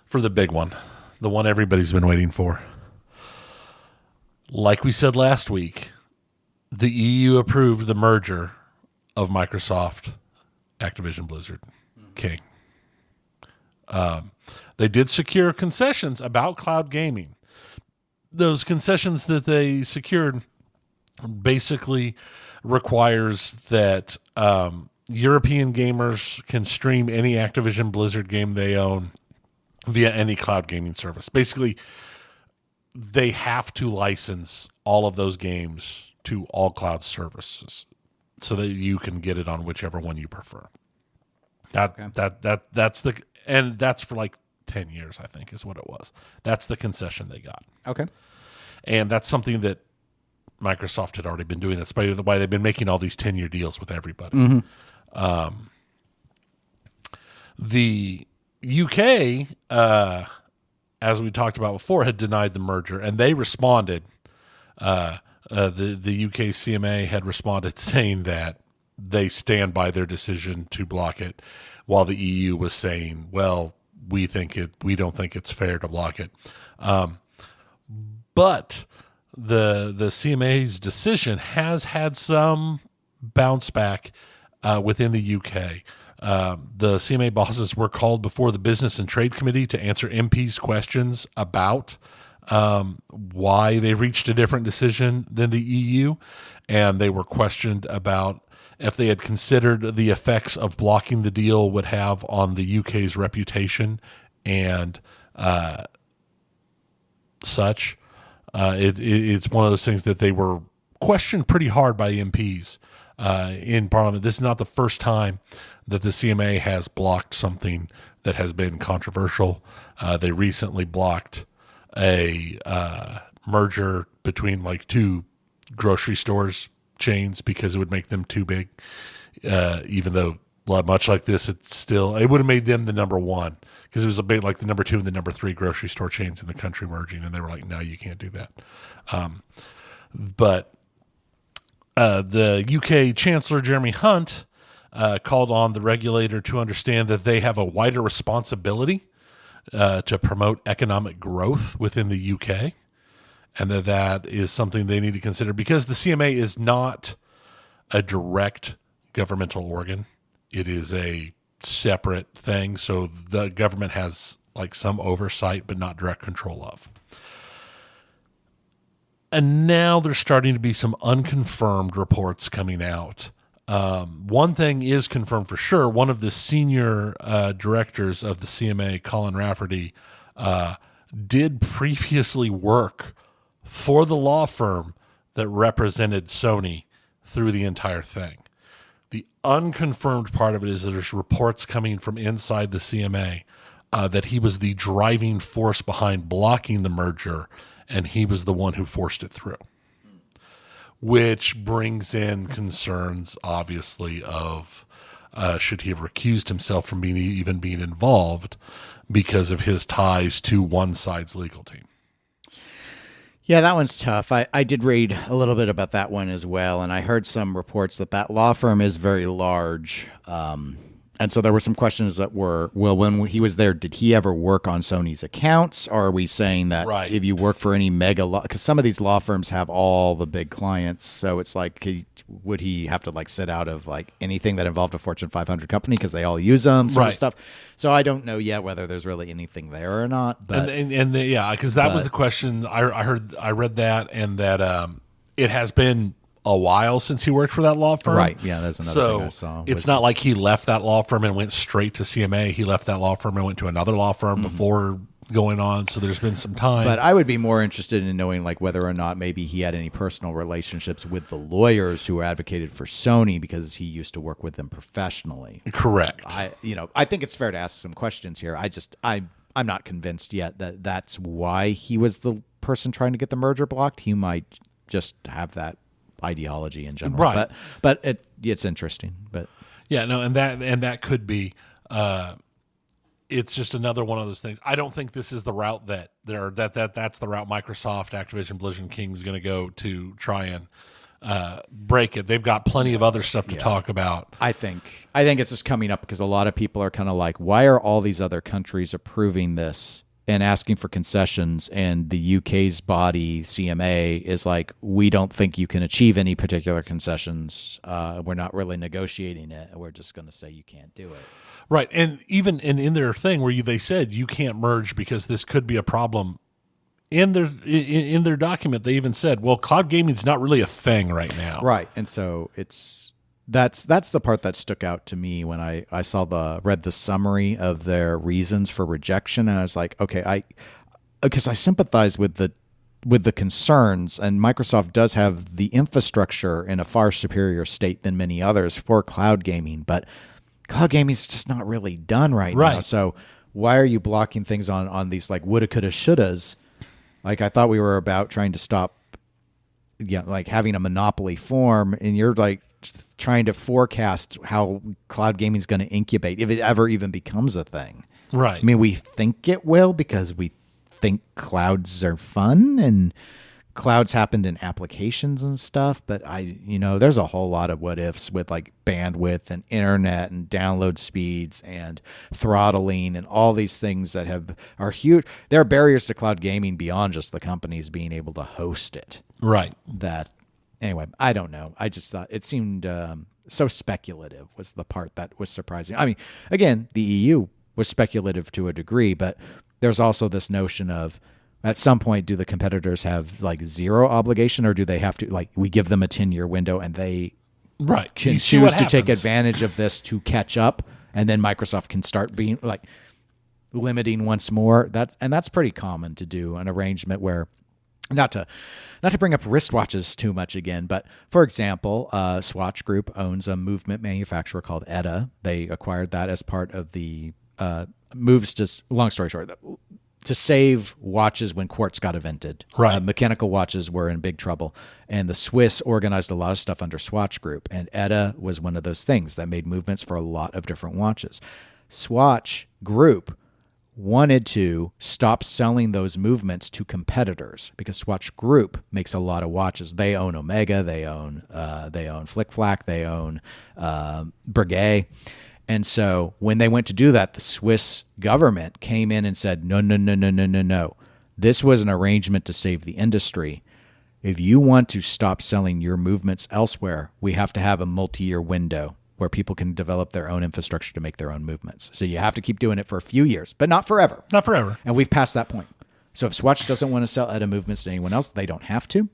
for the big one, the one everybody's been waiting for. Like we said last week, the EU approved the merger of Microsoft, Activision, Blizzard, King. They did secure concessions about cloud gaming. Those concessions that they secured basically requires that European gamers can stream any Activision Blizzard game they own via any cloud gaming service. Basically, they have to license all of those games to all cloud services so that you can get it on whichever one you prefer. That's for like 10 years, I think, is what it was. That's the concession they got. Okay. And that's something that Microsoft had already been doing. That's why they've been making all these 10-year deals with everybody. The UK, as we talked about before, had denied the merger, and they responded. The UK CMA had responded saying that they stand by their decision to block it, while the EU was saying, well, we don't think it's fair to block it. But the CMA's decision has had some bounce back within the UK. The CMA bosses were called before the Business and Trade Committee to answer MPs' questions about why they reached a different decision than the EU, and they were questioned about if they had considered the effects of blocking the deal would have on the UK's reputation and such. It's one of those things that they were questioned pretty hard by MPs in Parliament. This is not the first time that the CMA has blocked something that has been controversial. They recently blocked a merger between like two grocery stores chains because it would make them too big. Even though, much like this, it would have made them the number one because it was a bit like the number two and the number three grocery store chains in the country merging, and they were like, "No, you can't do that." But the UK Chancellor Jeremy Hunt called on the regulator to understand that they have a wider responsibility to promote economic growth within the UK, and that is something they need to consider because the CMA is not a direct governmental organ. It is a separate thing, so the government has like some oversight but not direct control of. And now there's starting to be some unconfirmed reports coming out. One thing is confirmed for sure. One of the senior directors of the CMA, Colin Rafferty, did previously work for the law firm that represented Sony through the entire thing. The unconfirmed part of it is that there's reports coming from inside the CMA that he was the driving force behind blocking the merger, and he was the one who forced it through. Which brings in concerns, obviously, of should he have recused himself from even being involved because of his ties to one side's legal team. Yeah, that one's tough. I did read a little bit about that one as well, and I heard some reports that law firm is very large. And so there were some questions that were, well, when he was there, did he ever work on Sony's accounts? Or are we saying that if you work for any mega law, because some of these law firms have all the big clients, so it's like, would he have to like sit out of like anything that involved a Fortune 500 company because they all use them, sort of stuff. So I don't know yet whether there's really anything there or not. But because that was the question. I read that, and that it has been a while since he worked for that law firm. Right. Yeah, that's another thing I saw. It's not like he left that law firm and went straight to CMA. He left that law firm and went to another law firm before going on. So there's been some time. But I would be more interested in knowing like whether or not maybe he had any personal relationships with the lawyers who advocated for Sony because he used to work with them professionally. Correct. I think it's fair to ask some questions here. I'm not convinced yet that that's why he was the person trying to get the merger blocked. He might just have that ideology in general, right? But it's interesting. But yeah, no, and that could be. It's just another one of those things. I don't think this is the route that's the route Microsoft, Activision, BlizzCon King is going to go to try and break it. They've got plenty of other stuff to talk about. I think it's just coming up because a lot of people are kind of like, why are all these other countries approving this and asking for concessions, and the UK's body, CMA, is like, we don't think you can achieve any particular concessions. We're not really negotiating it. We're just going to say you can't do it. Right, and even in their thing where they said you can't merge because this could be a problem. In their document, they even said, well, cloud gaming's not really a thing right now. Right, and so that's the part that stuck out to me when I read the summary of their reasons for rejection, and I was like, okay, because I sympathize with the concerns, and Microsoft does have the infrastructure in a far superior state than many others for cloud gaming, but cloud gaming is just not really done right now. So why are you blocking things on these like woulda, coulda, shouldas? Like I thought we were about trying to stop, like having a monopoly form, and you're like trying to forecast how cloud gaming is going to incubate if it ever even becomes a thing. Right. I mean, we think it will because we think clouds are fun and clouds happened in applications and stuff. But there's a whole lot of what ifs with like bandwidth and internet and download speeds and throttling and all these things that are huge. There are barriers to cloud gaming beyond just the companies being able to host it. Right. Anyway, I don't know. I just thought it seemed so speculative was the part that was surprising. I mean, again, the EU was speculative to a degree, but there's also this notion of at some point, do the competitors have like zero obligation, or do they have to like we give them a 10-year window and they can choose to take advantage of this to catch up, and then Microsoft can start being like limiting once more. That's pretty common to do an arrangement where. Not to bring up wristwatches too much again, but for example, Swatch Group owns a movement manufacturer called ETA. They acquired that as part of the moves to, long story short, to save watches when quartz got invented. Right. Mechanical watches were in big trouble, and the Swiss organized a lot of stuff under Swatch Group, and ETA was one of those things that made movements for a lot of different watches. Swatch Group wanted to stop selling those movements to competitors because Swatch Group makes a lot of watches. They own Omega, they own Flick Flack, they own Breguet. And so when they went to do that, the Swiss government came in and said, no. This was an arrangement to save the industry. If you want to stop selling your movements elsewhere, we have to have a multi-year window where people can develop their own infrastructure to make their own movements. So you have to keep doing it for a few years, but not forever. Not forever. And we've passed that point. So if Swatch doesn't want to sell ETA movements to anyone else, they don't have to.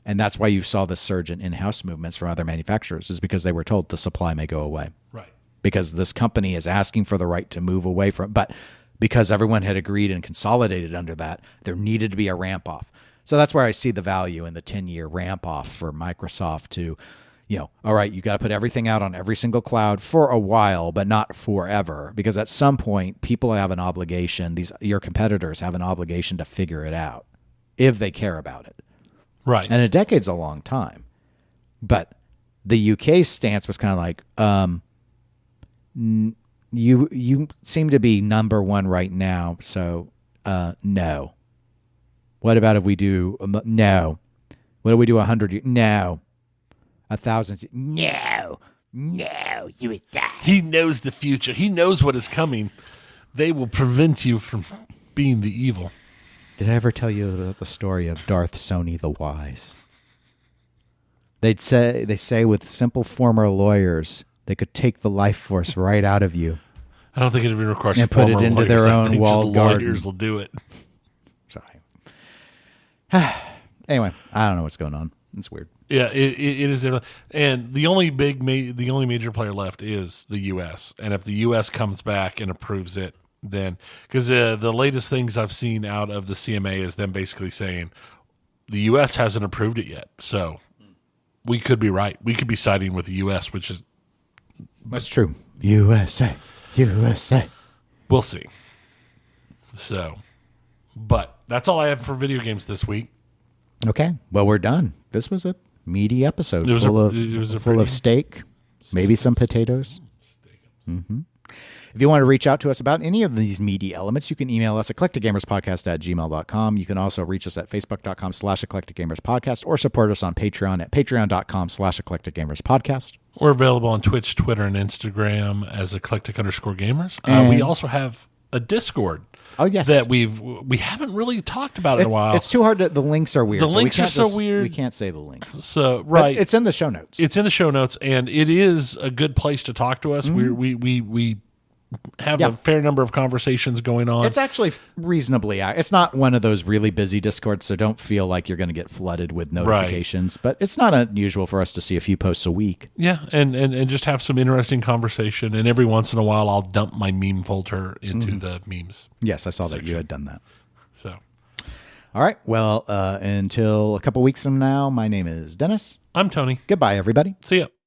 And that's why you saw this surge in in-house movements from other manufacturers, is because they were told the supply may go away. Right. Because this company is asking for the right to move away from, but because everyone had agreed and consolidated under that, there needed to be a ramp off. So that's where I see the value in the 10-year ramp off for Microsoft to, all right, you got to put everything out on every single cloud for a while, but not forever, because at some point people have an obligation. Your competitors have an obligation to figure it out if they care about it. Right. And a decade's a long time. But the UK stance was kind of like, You seem to be number one right now, so no. What about if we do no? What if we do 100? No. 1,000? No, no, you would die. He knows the future. He knows what is coming. They will prevent you from being the evil. Did I ever tell you about the story of Darth Sony the Wise? They say with simple former lawyers, they could take the life force right out of you. I don't think it even requires And put it former into lawyers. their I own think just walled garden. lawyers will do it. Sorry. Anyway, I don't know what's going on. It's weird. Yeah, it is. And the only major player left is the U.S. And if the U.S. comes back and approves it, then because the latest things I've seen out of the CMA is them basically saying the U.S. hasn't approved it yet. So we could be right. We could be siding with the U.S., which is That's true. USA. we'll see. So, but that's all I have for video games this week. Okay. Well, we're done. This was a meaty episode It was full a of pretty- steak, maybe some potatoes. If you want to reach out to us about any of these meaty elements, you can email us eclecticgamerspodcast@gmail.com. You can also reach us at facebook.com/eclecticgamerspodcast or support us on Patreon at patreon.com/eclecticgamerspodcast. We're available on Twitch, Twitter, and Instagram as eclectic_gamers. And- We also have a Discord. Oh, yes. That we haven't really talked about in a while. It's too hard the links are weird. The we links can't are so weird. We can't say the links. So But right, it's in the show notes. it's in the show notes, and it is a good place to talk to us. We have Yeah. a fair number of conversations going on. It's actually reasonably. It's not one of those really busy Discords, so don't feel like you're going to get flooded with notifications. But it's not unusual for us to see a few posts a week. Yeah, and just have some interesting conversation. And every once in a while, I'll dump my meme folder into the memes. Yes, I saw that you had done that. So, All right. Well, until a couple weeks from now, my name is Dennis. I'm Tony. Goodbye, everybody. See ya.